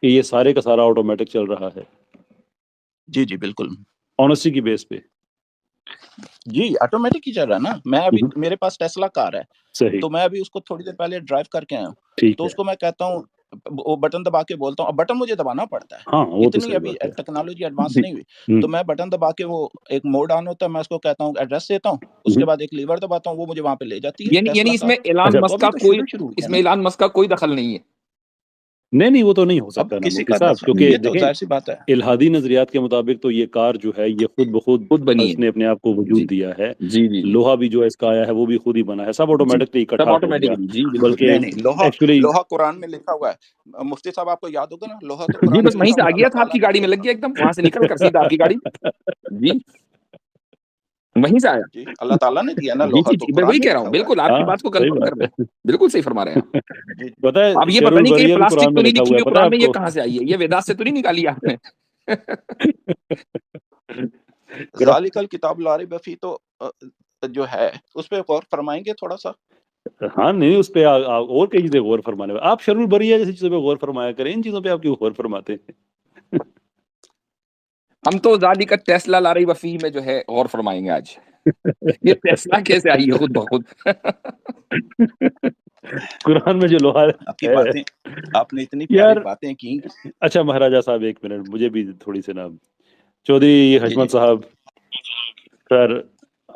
کہ یہ سارے کا سارا آٹومیٹک چل رہا ہے؟ جی جی بالکل آنےسٹی کی بیس پہ جی آٹومیٹک ہی چل رہا ہے نا۔ میں ابھی میرے پاس ٹیسلا کار ہے، صحیح، تو میں ابھی اس کو تھوڑی دیر پہلے ڈرائیو کر کے آیا ہوں، ٹھیک تو ہے، اس کو میں کہتا ہوں وہ بٹن دبا کے بولتا ہوں، اب بٹن مجھے دبانا پڑتا ہے، ہاں وہ تو اتنی صحیح ابھی بات ہے۔ ٹیکنالوجی ایڈوانس جی، نہیں ہوئی، تو میں بٹن دبا کے، وہ ایک موڈ آن ہوتا ہے، میں اس کو کہتا ہوں ایڈریس دیتا ہوں، اس کے بعد ایک لیور دباتا ہوں، وہ مجھے وہاں پہ لے جاتی ہے یعنی ٹیسلا اس کار۔ میں ایلان اچھا، مسک تو ابھی کا تو کوئی شروع ہو اس گیا میں نا۔ ایلان مسک کا کوئی دخل نہیں ہے؟ نہیں وہ تو نہیں ہو اب سکتا نا کسی مفتی کا صاحب، دخل، کیونکہ یہ تو دیکھیں ظاہر سی بات ہے۔ الہادی نظریات کے مطابق تو یہ کار جو ہے یہ خود بخود خود بنی اس ہے؟ نے اپنے آپ کو جی وجود دیا ہے، جی جی لوہا بھی جو اس کا آیا ہے وہ بھی خود ہی بنا ہے، سب جی، آٹومیٹکلی سب اکٹھا ہو گیا، آٹومیٹکلی، جی بالکل۔ بلکہ نہیں نہیں، لوہا ایکچولی لوہا قرآن میں لکھا ہوا ہے، مفتی صاحب آپ کو یاد ہوگا نا، لوہا تو جی قرآن میں بس وہیں لکھا سے ہوا آ ہے، گیا اللہ تھا، آپ تعالیٰ کی نے گاڑی میں دیا لگ تھا۔ گیا ایک دم، وہاں سے نکل کر سیدھا آپ کی گاڑی جی وہیں سے آیا۔ جی اللہ تعالیٰ نے دیا نا جی لوہا، جی تو جی، میں قرآن وہی میں کہہ رہا لکھا ہوں، ہوا بالکل آپ کی ہاں بات کو صحیح کنفرم کر بات رہے ہے۔ ہیں، بالکل صحیح فرما رہے ہیں آپ۔ ہے۔ جی پتہ ہے اب یہ شیر پتہ نہیں کہ یہ البریہ بھی پلاسٹک قرآن تو میں نہیں لکھا لکھی ہوا ہے، ہوئی پتہ ہے قرآن آپ میں، یہ کو؟ کہاں سے آئی ہے؟ یہ ویداس سے تو نہیں نکالی آپ نے؟ ذالک الکتاب لا ریب فیہ، تو جو ہے اس پہ غور فرمائیں گے تھوڑا سا؟ ہاں نہیں، اس پہ اور کئی چیزیں غور فرمانے میں، آپ شر البریہ جیسی چیزوں پہ غور فرمایا کریں، ان چیزوں پہ آپ کیوں غور فرماتے ہیں؟ ہم تو ذالک ٹیسلا لا ریب فیہ میں جو ہے غور فرمائیں گے آج، یہ ٹیسلا کیسے آئی ہے خود بخود؟ قرآن میں جو لوہا آپ کی ہے باتیں، آپ نے اتنی پیاری یار۔ باتیں کی۔ اچھا مہاراجہ صاحب ایک منٹ، مجھے بھی تھوڑی سی نا، چودھری جی جی حشمت صاحب سر،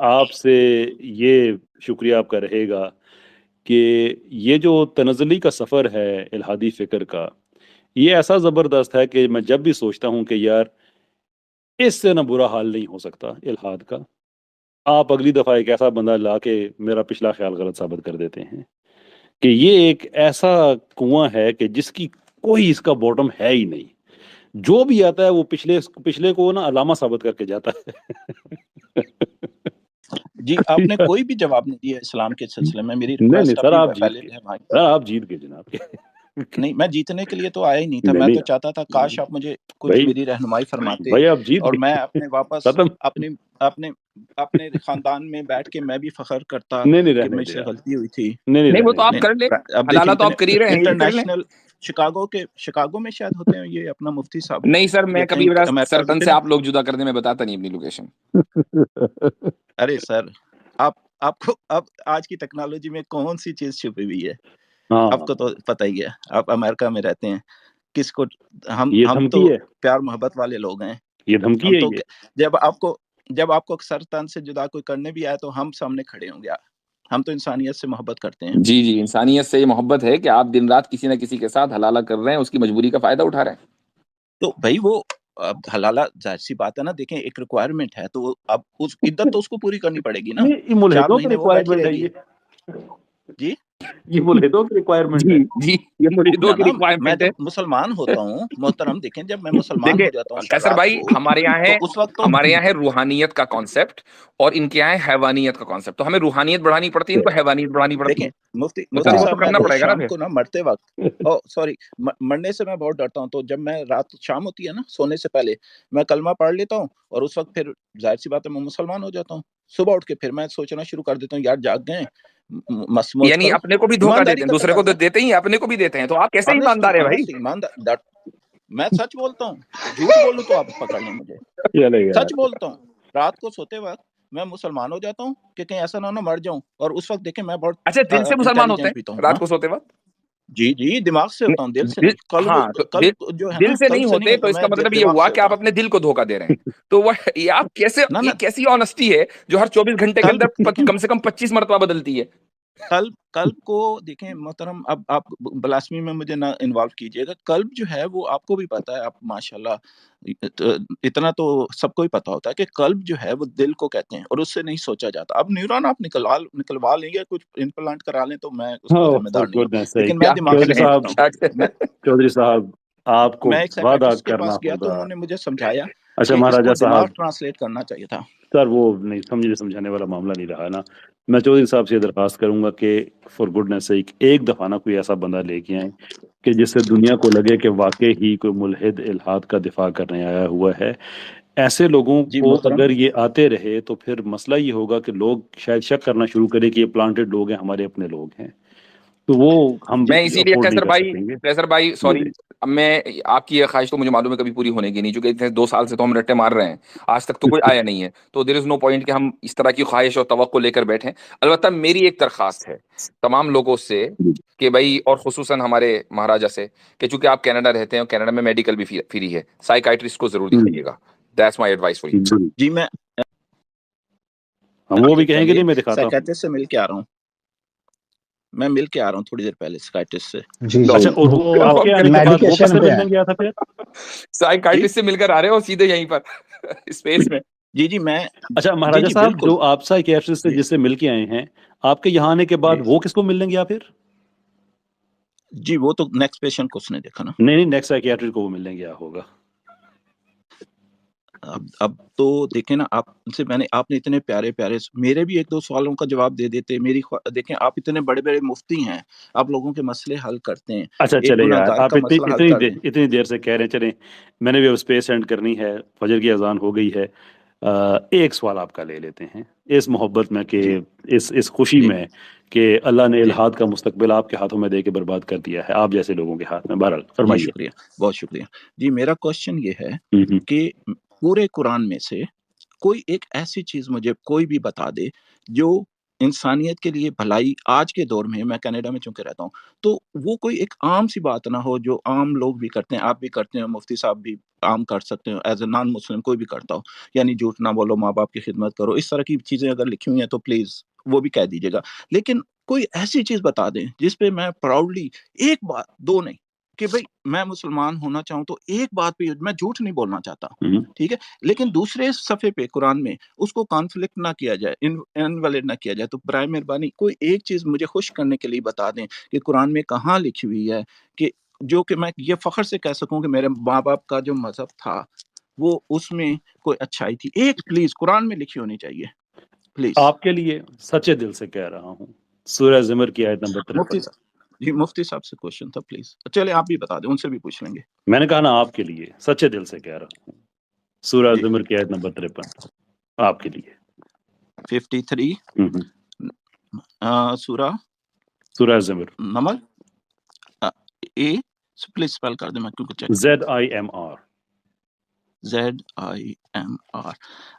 آپ سے یہ شکریہ آپ کا رہے گا کہ یہ جو تنزلی کا سفر ہے الہادی فکر کا، یہ ایسا زبردست ہے کہ میں جب بھی سوچتا ہوں کہ یار اس سے نہ برا حال نہیں ہو سکتا الہاد کا، آپ اگلی دفعہ ایک ایسا بندہ لا کے میرا پچھلا خیال غلط ثابت کر دیتے ہیں کہ یہ ایک ایسا کنواں ہے کہ جس کی کوئی اس کا باٹم ہے ہی نہیں، جو بھی آتا ہے وہ پچھلے کو نا علامہ ثابت کر کے جاتا ہے۔ جی، آپ نے کوئی بھی جواب نہیں دیا اسلام کے سلسلے میں، میری نہیں ریکویسٹ سر، ابھی آپ جیت پہلے گئے، ہے بھائی۔ سر آپ جیت گئے جناب۔ نہیں، میں جیتنے کے لیے تو آیا ہی نہیں تھا، نہیں میں نہیں تو چاہتا تھا کاش آپ مجھے کچھ بھائی، میری رہنمائی فرماتے، بھائی آپ جیت اور میں گئے، اپنے واپس ختم۔ اپنی اپنے اپنے خاندان میں بیٹھ کے میں بھی فخر کرتا نہیں نہیں کہ رہنے مجھ دیں سے یار، غلطی ہوئی تھی۔ نہیں نہیں نہیں وہ رہنے تو آپ دیں۔ کر لیں، نہیں، اب حلالہ دیکھیں تو آپ کر ہی رہے ہیں، یہ بھی کر لیں۔ انٹرنیشنل شکاگو میں شاید ہوتے ہیں یہ اپنا مفتی صاحب، نہیں سر، یہ میں کبھی تھنک امریکہ سرٹن سے میں۔ آپ لوگ جدا کر دیں، میں بتاتا نہیں اپنی لوکیشن۔ ارے سر، آپ کو اب آج کی ٹیکنالوجی میں کون سی چیز چھپی ہوئی ہے؟ ہاں آپ کو تو پتہ ہی ہے، آپ امریکہ میں رہتے ہیں، کس کو یہ ہم تو دھمکی ہے، پیار محبت والے لوگ ہیں، یہ دھمکی ہم ہے تو یہ۔ جب آپ کو سر تن سے جدا کوئی کرنے بھی آئے تو ہم سامنے کھڑے ہوں گے، ہم تو انسانیت سے محبت کرتے ہیں۔ جی جی، انسانیت سے یہ محبت ہے کہ آپ دن رات کسی نہ کسی کے ساتھ حلالہ کر رہے ہیں، اس کی مجبوری کا فائدہ اٹھا رہے ہیں۔ تو بھائی وہ اب حلالہ ظاہر سی بات ہے نا، دیکھیں ایک ریکوائرمنٹ ہے، تو اب اس عدت تو اس کو پوری کرنی پڑے گی نا، یہ 4 ملحدوں کی مہینے وہ بیٹھی ریکوائرمنٹ رہے ہے گی۔ یہ، جی یہ ملحدوں کی ریکوائرمنٹ ہے۔ جی جی، یہ مریدوں کی نا، میں ریکوائرمنٹ ہے۔ جب مسلمان ہوتا ہوں محترم، دیکھیں جب میں مسلمان دیکھیں ہو جاتا ہوں شب کیسر رات بھائی، کو، ہمارے یہاں تو ہے اس وقت تو ہمارے یہاں ہے روحانیت کا کانسیپٹ، اور ان کے یہاں ہے حیوانیت کا کانسیپٹ، تو ہمیں روحانیت بڑھانی پڑتی ہے، ان کو حیوانیت بڑھانی پڑتی دیکھیں ہے، مفتی تو سر وہ تو صاحب، میں کرنا روز پڑے گا نا شام پھر۔ کو نا مرتے وقت، سوری، مرنے سے میں بہت ڈرتا ہوں، تو جب میں رات شام ہوتی ہے نا سونے سے پہلے میں کلمہ پڑھ لیتا ہوں، اور اس وقت پھر ظاہر سی بات ہے میں مسلمان ہو جاتا ہوں۔ صبح اٹھ کے پھر میں سوچنا شروع کر دیتا ہوں، یار جاگ گئے، مسموت یعنی کرو، اپنے کو بھی دھوکہ ایمانداری دیتے ہیں، کا دوسرے کو تو تقاضا دیتے ہی ہیں، اپنے کو بھی دیتے ہیں، تو آپ کیسے ہے، ایماندار ہیں بھائی؟ آنےسٹلی ایماندار، میں سچ بولتا ہوں، جھوٹ بولوں تو آپ پکڑ لیں مجھے، چلے سچ یار، بولتا ہوں۔ رات کو سوتے وقت میں مسلمان ہو جاتا ہوں کہ کہیں ایسا نہ ہو مر جاؤں، اور اس وقت دیکھیں میں بہت اچھا دل سے مسلمان ہوتے انٹیلیجنٹ بھی تو ہیں ہوں رات نا۔ کو سوتے وقت؟ جی جی، دماغ سے ہوتا ہوں، دل سے دل، نہیں، قلب ہاں تو قلب جو ہے دل نا، سے قلب نہیں سے نہیں ہوتے، تو ہوتا، اس میں کا مطلب یہ دماغ ہوا سے کہ ہوتا آپ ہوں۔ اپنے دل کو دھوکہ دے رہے ہیں، تو وہ یہ آپ کیسے، نہ یہ کیسی آنےسٹی ہے جو ہر 24 گھنٹے کے قلب اندر دیکھیں، کم سے کم 25 مرتبہ بدلتی ہے؟ قلب کو دیکھیں محترم، اب آپ بلاسمی میں مجھے نہ انوالو کیجئے گا، قلب جو ہے وہ آپ کو بھی پتا ہے، آپ ماشاءاللہ اتنا تو سب کو ہی پتا ہوتا ہے کہ قلب جو ہے وہ دل کو کہتے ہیں، اور اس سے نہیں سوچا جاتا۔ اب نیورون آپ نکلوا لیں گے، کچھ امپلانٹ کرا لیں، تو میں اس کا ذمہ دار نہیں ہوں، گڈنس لیکن سیک۔ میں کیا دماغ کہہ سے چودھری رہے صاحب، سمجھتا ہوں۔ ہیں؟ میں چودھری صاحب آپ کو میں ایک وعدہ سائیکٹرسٹ کے کرنا پاس گیا تو ہوگا، انہوں نے مجھے سمجھایا اچھا کہ اس مہاراجہ کو دماغ صاحب، ٹرانسلیٹ کرنا چاہیے تھا. سر وہ نہیں سمجھانے والا معاملہ نہیں رہا نا. میں چودھری صاحب سے درخواست کروں گا کہ فار گڈنس سیک ایک دفعہ نا کوئی ایسا بندہ لے کے آئیں کہ جس سے دنیا کو لگے کہ واقع ہی کوئی ملحد الحاد کا دفاع کرنے آیا ہوا ہے. ایسے لوگوں جی کو محترم، اگر یہ آتے رہے تو پھر مسئلہ یہ ہوگا کہ لوگ شاید شک کرنا شروع کریں کہ یہ پلانٹڈ لوگ ہیں، ہمارے اپنے لوگ ہیں، تو وہ ہم میں اسی لیے افورڈ نہیں کر سکیں گے. قیصر بھائی جی سوری، جی اب میں آپ کی یہ خواہش تو مجھے معلوم ہے کبھی پوری ہونے کی نہیں، چونکہ اتنے 2 سال سے تو ہم رٹے مار رہے ہیں، آج تک تو کوئی آیا نہیں ہے، تو دیر از نو پوائنٹ کہ ہم اس طرح کی خواہش اور توقع لے کر بیٹھیں. البتہ میری ایک درخواست ہے تمام لوگوں سے کہ بھائی، اور خصوصاً ہمارے مہاراجہ سے، کہ چونکہ آپ کینیڈا رہتے ہیں اور کینیڈا میں میڈیکل بھی فری ہے، سائیکائٹرسٹ کو ضرور دکھائیے گا. That's my advice for you. جی میں ہم وہ بھی ایک کہیں گے پہلے نہیں، میں دکھاتا ہوں. سائیکیٹرسٹ سے مل کے آ رہا ہوں، میں مل کے آ رہا ہوں تھوڑی دیر پہلے سائیکیٹرسٹ سے. جی لو، اچھا، اور وہ آپ کے آنے کے بعد وہ کس سے میڈیکیشن پہ ملنے ہیں. گیا تھا پھر؟ جی سائیکائٹرسٹ سے مل کر آ رہے ہو سیدھے یہیں پر اسپیس میں. جی جی میں اچھا جی مہاراجہ جی صاحب، بالکل. جو آپ سائیکیٹرسٹ سے جی جس سے مل کے آئے ہیں، آپ کے یہاں آنے کے بعد جی وہ کس کو ملنے گیا پھر؟ جی وہ تو نیکسٹ پیشنٹ کو اس نے دیکھا نا. نہیں نہیں، نیکسٹ سائیکیٹرسٹ کو وہ ملنے گیا ہوگا. اب تو دیکھیں نا، آپ نے اتنے پیارے میرے بھی 1-2 سوالوں کا جواب دے دیتے. دیکھیں آپ اتنے بڑے بڑے مفتی ہیں، آپ لوگوں کے مسئلے حل کرتے ہیں، اچھا ایک چلے گناہ یار، گار آپ کا مسئلہ حل کر دیں. اتنی دیر سے کہہ رہے ہیں، چلیں میں نے بھی اب اسپیس سینڈ کرنی ہے، فجر کی اذان ہو گئی ہے. ایک سوال آپ کا لے لیتے ہیں اس محبت میں کہ جی اس خوشی جی میں کہ اللہ نے جی الہاد کا مستقبل آپ کے ہاتھوں میں دے کے برباد کر دیا ہے، آپ جیسے لوگوں کے ہاتھ میں. بہرحال جی فرمائیے. شکریہ، بہت شکریہ. جی میرا کوشچن یہ ہے ہوں کہ پورے قرآن میں سے کوئی ایک ایسی چیز مجھے کوئی بھی بتا دے جو انسانیت کے لیے بھلائی آج کے دور میں، میں کینیڈا میں چونکہ رہتا ہوں، تو وہ کوئی ایک عام سی بات نہ ہو جو عام لوگ بھی کرتے ہیں، آپ بھی کرتے ہیں، مفتی صاحب بھی عام کر سکتے ہیں، ایز اے نان مسلم کوئی بھی کرتا ہو. یعنی جھوٹ نہ بولو، ماں باپ کی خدمت کرو، اس طرح کی چیزیں اگر لکھی ہوئی ہیں تو پلیز وہ بھی کہہ دیجیے گا. لیکن کوئی ایسی چیز بتا دیں جس پہ میں پراؤڈلی ایک بات، 2 نہیں، کہ بھئی میں مسلمان ہونا چاہوں تو ایک بات پہ میں جھوٹ نہیں بولنا چاہتا، ہوں ٹھیک ہے، لیکن دوسرے صفحے پہ قرآن میں اس کو کانفلکٹ نہ کیا جائے، انویلڈ نہ کیا جائے. تو برائے مہربانی کوئی ایک چیز مجھے خوش کرنے کے لیے بتا دیں کہ قرآن میں کہاں لکھی ہوئی ہے کہ جو کہ میں یہ فخر سے کہہ سکوں کہ میرے ماں باپ کا جو مذہب تھا وہ اس میں کوئی اچھائی تھی. ایک پلیز قرآن میں لکھی ہونی چاہیے پلیز. آپ کے لیے سچے دل سے کہہ رہا ہوں، سورہ زمر کی آیت نمبر مفتی 53. صاحب، جی مفتی صاحب سے کوشچن تھا پلیز. چلے آپ بھی بتا دیں، ان سے بھی پوچھ لیں گے. میں نے کہا نا آپ کے لیے سچے دل سے کہہ رہا ہوں، سورہ جی زمر کی آیت نمبر 53 آپ کے لیے. 53 ہوں سورہ سورہ زمر، نمبر اے پلیز اسپیل کر دیں، میں کیونکہ چیک کروں. ZIMR. ZIMR.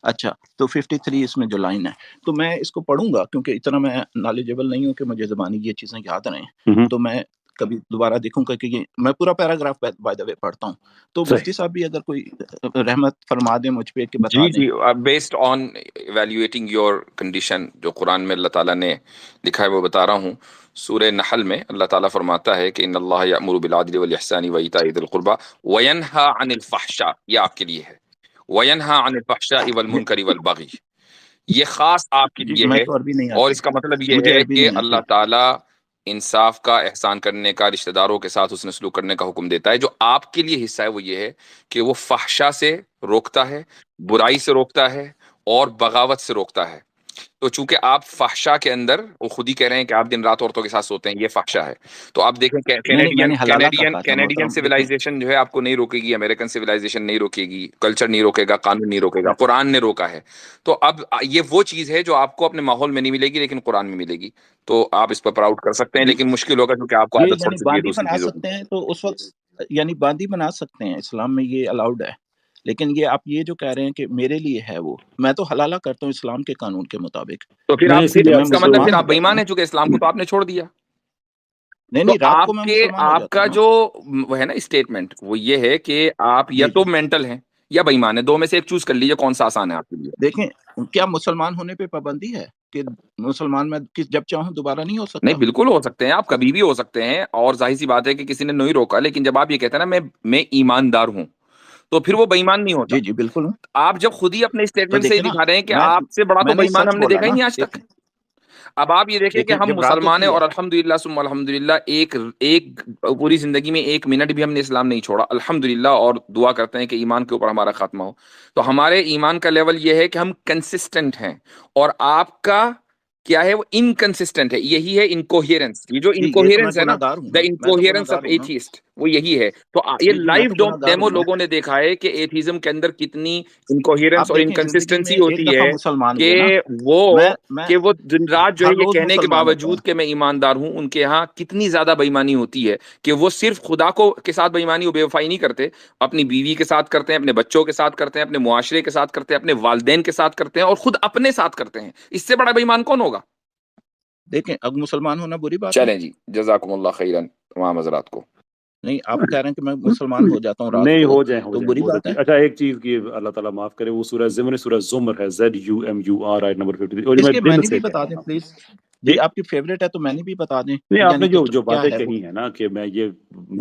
اچھا، تو 53 اس میں جو لائن ہے تو میں اس کو پڑھوں گا کیونکہ اتنا میں نالجبل نہیں ہوں کہ مجھے زبانی یہ چیزیں یاد رہیں. تو میں کبھی دوبارہ دیکھوں گا کہ میں پورا پیراگراف بائی دا وے پڑھتا ہوں. تو صحیح. مفتی صاحب بھی اگر کوئی رحمت فرما دیں مجھ پہ کہ بتا جی دیں. جی، based on evaluating your condition, جو قرآن میں اللہ تعالیٰ نے لکھا ہے وہ بتا رہا ہوں. سورہ نحل میں اللہ تعالیٰ فرماتا ہے کہ ان اللہ یأمر بالعدل والاحسان وایتاء ذی القربى وینہی عن الفحشاء، یہ آپ کے لیے ہے، وینہی عن الفحشاء والمنکر والبغی، یہ خاص آپ کے جی لیے میں ہے. تو عربی نہیں اور آتی، اس کا مطلب یہ مجھے ہے عربی کہ نہیں آتی. اللہ تعالیٰ انصاف کا، احسان کرنے کا، رشتہ داروں کے ساتھ حسن سلوک کرنے کا حکم دیتا ہے. جو آپ کے لیے حصہ ہے وہ یہ ہے کہ وہ فحشا سے روکتا ہے، برائی سے روکتا ہے، اور بغاوت سے روکتا ہے. تو چونکہ آپ فحشا کے اندر، وہ خود ہی کہہ رہے ہیں کہ آپ دن رات عورتوں کے ساتھ سوتے ہیں، یہ فحشا ہے. تو آپ دیکھیں نہیں میں نے حلالہ کا کہا تھا کینیڈین محترم. دیکھیں سویلائزیشن جو ہے آپ کو نہیں روکے گی، امریکن سویلائزیشن نہیں روکے گی، کلچر نہیں روکے گا، قانون نہیں روکے گا، قرآن نے روکا ہے. تو اب یہ وہ چیز ہے جو آپ کو اپنے ماحول میں نہیں ملے گی لیکن قرآن میں ملے گی. تو آپ اس پر پراؤڈ کر سکتے ہیں، جی لیکن مشکل ہوگا کیونکہ آپ کو یہ عادت پڑ یعنی چکی ہے باندی دوسری بنا چیزوں کی. سکتے ہیں تو اس وقت یعنی باندی بنا سکتے ہیں، اسلام میں یہ الاؤڈ ہے. لیکن یہ آپ یہ جو کہہ رہے ہیں کہ میرے لیے ہے، وہ میں تو حلالہ کرتا ہوں اسلام کے قانون کے مطابق. تو پھر نہیں آپ اسی پھر لیے تو میں آپ اس کو کا مطلب تو پھر مسلمان آپ ہو جاتا ہوں بےایمان نا. ہیں، چونکہ اسلام کو تو آپ نے چھوڑ دیا. نہیں تو نہیں، رات کو میں مسلمان ہو آپ جاتا کا ہوں نا. جو وہ ہے نا اسٹیٹمنٹ، وہ یہ ہے کہ آپ یا جی تو جی مینٹل ہیں یا بےایمان ہیں، 2 میں سے ایک چوز کر لیجیے، کون سا آسان ہے آپ کے لیے. دیکھیں، کیا مسلمان ہونے پہ پابندی ہے کہ مسلمان میں جب چاہوں دوبارہ نہیں ہو نہیں، سکتا؟ بالکل ہو سکتے ہیں آپ، کبھی بھی ہو سکتے ہیں. اور ظاہر سی بات ہے کہ کسی نے نہیں روکا، لیکن جب آپ یہ کہتے ہیں نا میں ایماندار ہوں، تو پھر وہ بےایمان نہیں ہوتا. جی جی بالکل ہوں. آپ جب خود ہی اپنے تو اسٹیٹمنٹ سے ہی دیکھیں نا، دکھا رہے ہیں کہ میں آپ سے بڑا تو میں نے بےایمان سچ ہم نے بولا دیکھا ہی نا. نہیں آج تک. دیکھیں اب آپ یہ دیکھیں کہ لیکن ہم جب رات مسلمان ہیں ہوتی اور ہے الحمدللہ ثم الحمدللہ ایک پوری زندگی میں 1 منٹ بھی ہم نے اسلام نہیں چھوڑا الحمدللہ، اور دعا کرتے ہیں کہ ایمان کے اوپر ہمارا خاتمہ ہو. تو ہمارے ایمان کا لیول یہ ہے کہ ہم کنسسٹنٹ ہیں، اور آپ کا کیا ہے وہ انکنسسٹنٹ ہے. یہی ہے انکوہیرنس. یہ جو جی، یہ تو میں انکوہیرنس ہے نا، گناہ گار ہوں دا نا، میں تو گناہ انکوہیرنس گار آف ہوں نا. ایتھیسٹ، وہ یہی ہے. تو یہ جی میں لائیو تو گناہ گار ڈیمو ہوں نا. لوگوں نے دیکھا ہے کہ ایتھیزم کے اندر کتنی آپ انکوہیرنس اور دیکھیں زندگی میں انکنسسٹنسی ایک ہوتی دفعہ ہے مسلمان کہ ہوئے نا، وہ میں کہ وہ دن رات جو ہے ہر یہ روز کہنے کے مسلمان ہوتا ہوں. باوجود کہ میں ایماندار ہوں، ان کے ہاں کتنی زیادہ بےایمانی ہوتی ہے کہ وہ صرف خدا کو کے ساتھ بےایمانی و بے وفائی نہیں کرتے، اپنی بیوی کے ساتھ کرتے ہیں، اپنے بچوں کے ساتھ کرتے ہیں، اپنے معاشرے کے ساتھ کرتے ہیں، اپنے والدین کے ساتھ کرتے ہیں، اور خود اپنے ساتھ کرتے ہیں. اس سے بڑا بےایمان کون ہوگا؟ دیکھیں اب مسلمان ہونا بری بات ہے؟ چلیں جی، جزاکم اللہ خیرن تمام حضرات کو. نہیں، آپ کہہ رہے ہیں کہ میں مسلمان ہو جاتا ہوں رات نہیں، کو ہو جائیں تو بری بہت بات ہے. اچھی. اچھا ایک چیز کی اللہ تعالیٰ معاف کرے، وہ سورہ زمر ہے ZUMUR آیت نمبر 53، اور اس میں کے دل معنی سے بھی کہہ بتا رہا دیں ہوں. پلیز. جی جی آپ کی فیوریٹ ہے تو معنی بھی بتا دیں، نہیں، آپ نے یعنی کہ جو کیا باتیں ہے وہ. کہی ہیں نا کہ جی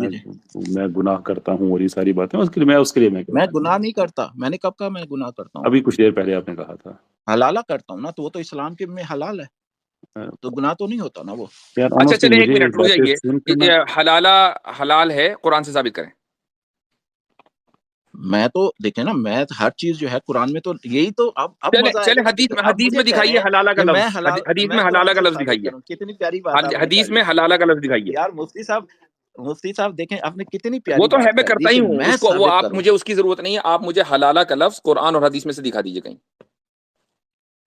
جی، میں گناہ کرتا ہوں اور یہ ساری باتیں، اس کے لیے میں کہہ میں رہا گناہ ہوں. نہیں کرتا. میں نے کب کہا میں گناہ کرتا ہوں؟ ابھی کچھ دیر پہلے آپ نے کہا تھا. حلالہ کرتا ہوں نا، تو وہ تو اسلام کے میں حلال ہے، تو گناہ تو نہیں ہوتا نا وہ. یار اچھا honestly چلے ایک مجھے منٹ رک باتیں جائیے. سن کے نا، حلالہ حلال ہے قرآن سے ثابت کریں. میں تو دیکھیں نا، میں ہر چیز جو ہے قرآن میں، تو یہی تو اب چلیں مزہ آئے گا چلیں نا. حدیث دیکھیں میں آپ مجھے کہہ رہے دکھائیے ہیں حلالہ کا کہ میں لفظ. حدیث میں میں حلالہ قرآن کا سے لفظ ثابت دکھائیے. کروں. کتنی پیاری بات آپ نے حدیث کر میں لی حلالہ کا لفظ دکھائیے. یار. مفتی صاحب دیکھیں آپ نے کتنی وہ پیاری تو ہے، بات میں کر دی کرتا ہی کہ ہوں میں اس کو. وہ ثابت آپ کروں. مجھے اس کی ضرورت نہیں ہے. آپ مجھے حلالہ کا لفظ قرآن اور حدیث میں سے دکھا دیجیے کہیں.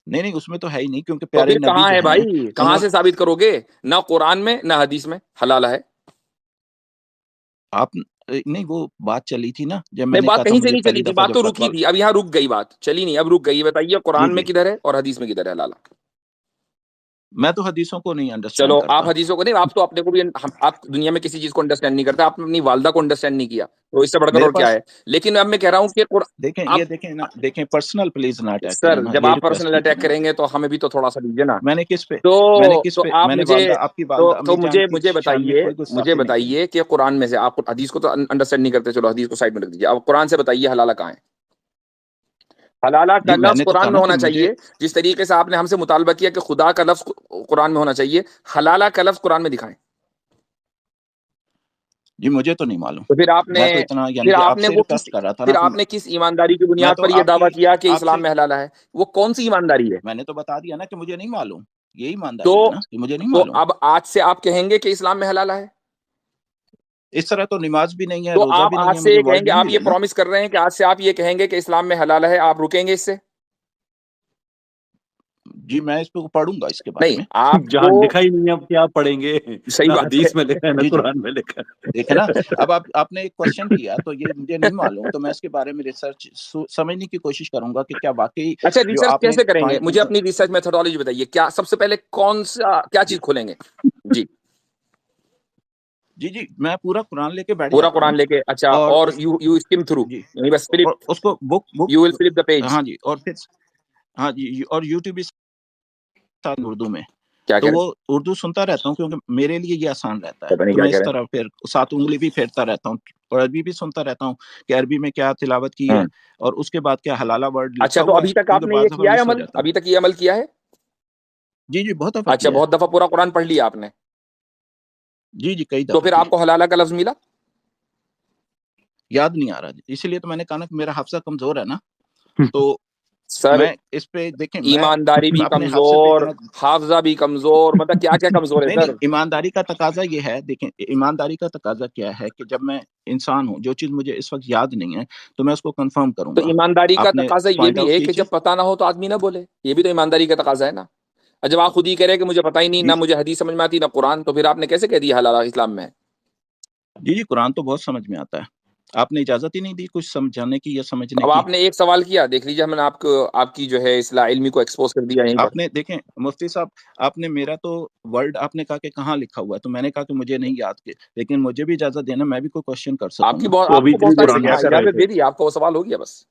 نہیں اس میں تو ہے ہی نہیں، کیونکہ تو پیارے پھر نبی کہاں جو ہے ہیں بھائی؟ کہاں انہوں. سے ثابت کرو گے؟ نہ قرآن میں نہ حدیث میں حلالہ ہے. آپ نہیں، وہ بات چلی تھی نا جب میں نہیں، نے بات کہا تھا کہیں سے مجھے نہیں چلی پہلی تھی. دفعہ بات جو تو فتویٰ. رکی تھی، اب یہاں رک گئی، بات چلی نہیں، اب رک گئی. بتائیے جی قرآن میں جی، کدھر ہے اور حدیث میں کدھر ہے حلالہ؟ میں تو حدیثوں کو نہیں انڈرسٹینڈ چلو کرتا. آپ حدیثوں کو نہیں، آپ تو اپنے کو بھی آپ دنیا میں کسی چیز کو انڈرسٹینڈ نہیں کرتے. آپ نے اپنی والدہ کو انڈرسٹینڈ نہیں کیا، تو اس سے بڑھ کر میرے اور کیا پاس ہے. لیکن اب میں کہہ رہا ہوں کہ دیکھیں، آپ یہ دیکھیں نا، دیکھیں پرسنل پلیز نہ اٹیک کریں سر نا، جب یہ آپ ریکویسٹ پرسنل کی تھی اٹیک میں نے. کریں گے تو ہمیں بھی تو تھوڑا سا دیجیے نا. میں نے کس پہ تو میں نے کس تو پہ آپ میں نے مجھے آپ کی والدہ تو امی جان کی شان میں کوئی مجھے گستاخی نہیں کری. بتائیے کہ قرآن میں سے آپ حدیث کو تو انڈرسٹینڈ نہیں کرتے، چلو حدیث کو سائڈ میں رکھ دیجیے. اب قرآن سے بتائیے حلالہ کہاں ہے. حلالہ کا جی میں لفظ نے تو کہا قرآن میں نا کہ ہونا مجھے. چاہیے. جس طریقے سے آپ نے ہم سے مطالبہ کیا کہ خدا کا لفظ قرآن میں ہونا چاہیے، حلالہ کا لفظ قرآن میں دکھائیں. جی مجھے تو نہیں معلوم. تو پھر میں تو اتنا یعنی کہ آپ سے ریکویسٹ کر رہا تھا نا کہ کس ایمانداری کی میں بنیاد تو پر یہ آپ دعویٰ کی کیا کہ آپ سے اسلام میں حلالہ ہے؟ وہ کون سی ایمانداری ہے؟ میں نے تو بتا دیا نا کہ مجھے نہیں معلوم. یہی تو ایمانداری ہے نا کہ مجھے نہیں تو معلوم. اب آج سے آپ کہیں گے کہ اسلام میں حلالہ ہے؟ اس طرح تو نماز بھی نہیں ہے، تو روزہ آپ بھی نہیں آج ہے، سے مجھے یہ کہیں ورلڈ گے، نہیں آپ یہ ملے نا. پرومس کر رہے ہیں کہ آج سے آپ یہ کہیں گے کہ اسلام میں حلالہ ہے، آپ رکیں گے اس سے؟ جی میں اس پہ پڑھوں گا اس کے بارے نہیں، میں. آپ جہاں کو لکھا ہی نہیں ہے اب کیا پڑھیں گے؟ صحیح نہ بات ہے. حدیث میں لکھا ہے نہ جی جی، قرآن میں لکھا ہے. دیکھیں نا، اب آپ نے ایک کوشچن کیا تو یہ مجھے نہیں معلوم، تو میں اس کے بارے میں ریسرچ سمجھنے کی کوشش کروں گا کہ کیا واقعی اچھا جو ریسرچ آپ نے کیسے کریں گے؟ مجھے اپنی ریسرچ میتھڈالوجی بتائیے. کیا سب سے پہلے کیا چیز کھولیں گے؟ جی جی میں پورا قرآن لے کے بیٹھ پورا جاتا ہوں قرآن لے کے. اچھا، اور اور یو اسکم تھرو، جی یعنی بس فلپ، اور اس کو book you will flip the page. ہاں جی، اور پھر ہاں جی، اور یوٹیوب بھی ساتھ اردو میں، کیا تو کہہ رہے وہ ہیں؟ اردو سنتا رہتا ہوں کیونکہ میرے لیے یہ آسان رہتا ہے. پتہ نہیں تو کیا میں کہہ اس رہے طرح پھر 7 انگلی بھی پھیرتا رہتا ہوں، اور عربی بھی سنتا رہتا ہوں کہ عربی میں کیا تلاوت کی ہے، ہیں. اور اس کے بعد کیا حلالہ ورڈ اچھا لکھا تو ہوا ہے، ابھی تک آپ کیونکہ نے یہ بعض دفعہ کیا ہے مس ہو عمل؟ جاتا ہے. ابھی تک یہ عمل کیا ہے؟ جی بہت دفعہ اچھا، کیا ہے. بہت دفعہ پورا قرآن پڑھ لیا آپ نے؟ جی کئی تو دفعہ پھر جی. آپ کو حلالہ کا لفظ ملا؟ یاد نہیں آ رہا جی، اسی لیے تو میں نے کہا نا کہ میرا حافظہ کمزور ہے نا. تو سر میں اس پہ دیکھیں، میں ایمانداری بھی اپنے حافظے پہ کمزور، اتنا. حافظہ بھی کمزور، مطلب کیا کیا کمزور ہے نہیں سر؟ ایمانداری کا تقاضا یہ ہے. دیکھیں ایمانداری کا تقاضا کیا ہے کہ جب میں انسان ہوں، جو چیز مجھے اس وقت یاد نہیں ہے تو میں اس کو کنفرم کروں تو گا. ایمانداری کا آپ نے تقاضا یہ پوائنٹ بھی آؤٹ ہے کی کہ جب چیز. پتہ نہ ہو تو آدمی نہ بولے. یہ بھی تو ایمانداری کا تقاضا ہے نا. اور جب آپ خود ہی کہہ رہے کہ مجھے پتہ ہی نہیں، جی نہ مجھے حدیث سمجھ میں آتی نہ قرآن، تو پھر آپ نے کیسے کہہ دیا حلالہ اسلام میں ہے؟ جی قرآن تو بہت سمجھ میں آتا ہے. آپ نے اجازت ہی نہیں دی کچھ سمجھانے کی یا سمجھنے اب کی. آپ نے ایک سوال کیا، دیکھ لیجیے ہم نے آپ کی جو ہے اصلاح علمی کو ایکسپوز کر دیا یہیں پر. آپ نے دیکھیں مفتی صاحب، آپ نے میرا تو ورڈ آپ نے کہا کہ کہاں لکھا ہوا ہے، تو میں نے کہا کہ مجھے نہیں یاد کے، لیکن مجھے بھی اجازت دینا، میں بھی کوئی کوشچن کر سکوں نا وہ آپ ابھی کو بہت اتنی دیر سے قرآن کیا میں سے. کر رہے اجازت تھے؟ دے دی، آپ کو وہ سوال ہو گیا بس.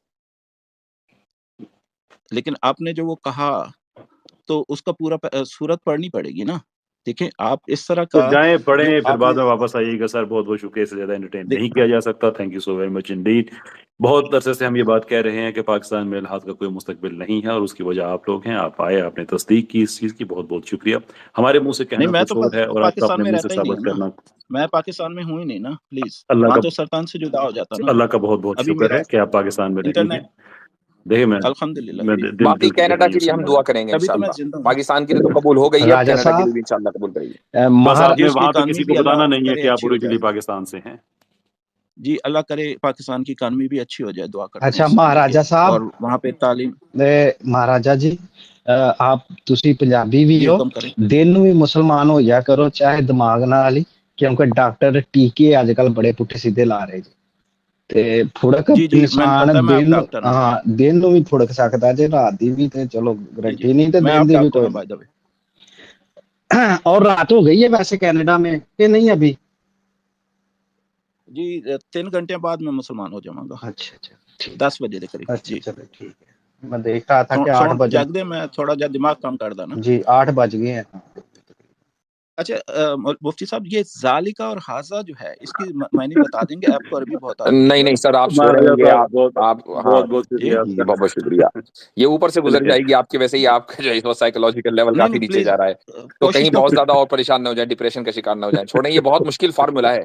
لیکن آپ نے جو وہ کہا تو اس کا پورا صورت پڑھنی پڑے گی نا. ٹھیک ہے، آپ اس طرح تو کا جائیں پڑھیں جو پھر آپ بعد نے میں واپس آئیے گا سر. بہت بہت شکریہ، اس سے زیادہ انٹرٹین دیکھ- نہیں کیا جا سکتا. Thank you so very much indeed. بہت عرصے سے ہم یہ بات کہہ رہے ہیں کہ پاکستان میں الحاد کا کوئی مستقبل نہیں ہے، اور اس کی وجہ آپ لوگ ہیں. آپ آئے، آپ نے تصدیق کی اس چیز کی. بہت بہت شکریہ. ہمارے منہ سے نہیں، کہنا میں کچھ تو اور ہے اور آپ کا پاکستان اپنے میں منہ سے رہتا ہی نہیں ثابت ہوں نا، کرنا. میں پاکستان میں ہوں ہی نہیں نا پلیز، اللہ وہاں کا تو سرطان سے جدا ہو جاتا نا. اللہ کا بہت بہت ابھی شکر میرا ہے کہ آپ پاکستان میں نہیں ہیں. انٹرنیٹ دیکھیں میں الحمدللہ میں جی، دل باقی دل کی کینیڈا گہرائیوں کے لیے سے ہم میں دعا کریں گے تبھی تو میں انشاءاللہ. زندہ ہوں. پاکستان کے لیے تو قبول ہو گئی ہے، اب راجہ کینیڈا کے صاحب لیے بھی انشاءاللہ قبول کریں گے. بس مہار آپ جی نے اس کی وہاں پہ اکانومی کسی بھی کو بتانا اللہ نہیں ہے کرے کہ آپ اچھی ہو اوریجنلی جائے. پاکستان سے ہیں. جی اللہ کرے پاکستان کی اکانومی بھی اچھی ہو جائے، دعا کرتے ہیں اچھا اس کے لیے. مہاراجہ صاحب، اور وہاں پہ تعلیم ਮਹਾਰਾਜਾ ਜੀ ਆਪ ਤੁਸੀਂ ਪੰਜਾਬੀ ਵੀ جی ਹੋ, حکم کریں. ਦਿਲ ਨੂੰ ਵੀ ਮੁਸਲਮਾਨ ਹੋ ਜਾ ਕਰੋ ਚਾਹੇ ਦਿਮਾਗ ਨਾਲ ਹੀ, ਕਿਉਂਕਿ ਡਾਕਟਰ ਟੀਕੇ ਅੱਜ ਕੱਲ ਬੜੇ ਪੁੱਠੇ ਸਿੱਧੇ ਲਾ ਰਹੇ ਜੀ, ਤੇ ਫੁੜਕ جی جی میں ਇਨਸਾਨ پتہ ہے، میں آپ ਦਿਲ ਨੂੰ ڈاکٹر ہوں. ਦਿਲ ਨੂੰ ਵੀ ਫੁੜਕ ਸਕਦਾ ਜੇ, ਰਾਤ ਦੀ ਵੀ ਤੇ ਚਲੋ جی جی ਗਰੰਟੀ ਨਹੀਂ, ਤੇ میں ਦਿਨ آپ ਦੀ ਵੀ ڈاکٹر ਕੋਈ ہوں بائی دا وے. نہیں. اور رات ہو گئی ہے ویسے کینیڈا میں کہ نہیں ابھی؟ جی 3 گھنٹے بعد میں مسلمان ہو جاؤں گا، اچھا اچھا ٹھیک 10 بجے کے قریب. ہے، اچھا جی چلو ٹھیک ہے. میں دیکھ رہا تھا کہ 8 بجے. جگ دے میں تھوڑا جا دماغ کام کر دا نا. جی 8 بج گئے ہیں. اچھا مفتی صاحب، یہ ذالکہ اور حاذا جو ہے اس کی معنی بتا دیں گے؟ آپ کو عربی بہت آتی ہے. نہیں نہیں سر، آپ چھوڑیں مہاراجہ یہ، صاحب بہت آپ ہاں بہت بہت جی شکریہ آپ جی کا. بہت بہت شکریہ. یہ اوپر سے گزر جائے گی آپ کے، ویسے ہی آپ کا جو ہے سائیکولوجیکل لیول نہیں کافی نہیں نیچے پلیز جا رہا ہے، تو کوشش کہیں تو بہت زیادہ اور پریشان نہ ہو جائیں، ڈپریشن کا شکار نہ ہو جائیں. چھوڑیں، یہ بہت مشکل فارمولا ہے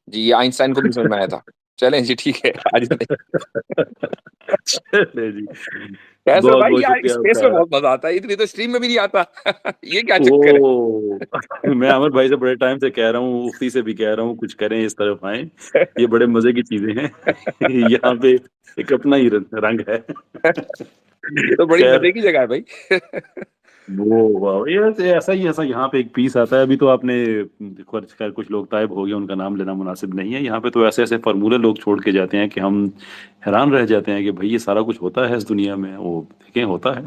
جی، یہ آئنسٹائن کو بھی سمجھ میں آیا تھا. چلیں جی ٹھیک ہے، آج چلے جی، کیسے بہت بھائی بہت یار شکریہ آپ اسپیس میں کا. بہت مزہ آتا ہے، اتنی تو اسٹریم میں بھی نہیں آتا. یہ کیا چکر ہے؟ او میں عامر بھائی سے بڑے ٹائم سے کہہ رہا ہوں، مفتی سے بھی کہہ رہا ہوں کچھ کریں اس طرف آئیں، یہ بڑے مزے کی چیزیں ہیں. یہاں پہ ایک اپنا ہی رنگ ہے. یہ تو بڑی خیر مزے کی جگہ ہے بھائی. وہ یہ ایسا ہی ایسا یہاں پہ ایک پیس آتا ہے. ابھی تو آپ نے کچھ لوگ طائب ہو گئے، ان کا نام لینا مناسب نہیں ہے. یہاں پہ تو ایسے ایسے فارمولے لوگ چھوڑ کے جاتے ہیں کہ ہم حیران رہ جاتے ہیں کہ بھائی یہ سارا کچھ ہوتا ہے اس دنیا میں. وہ دیکھیں ہوتا ہے.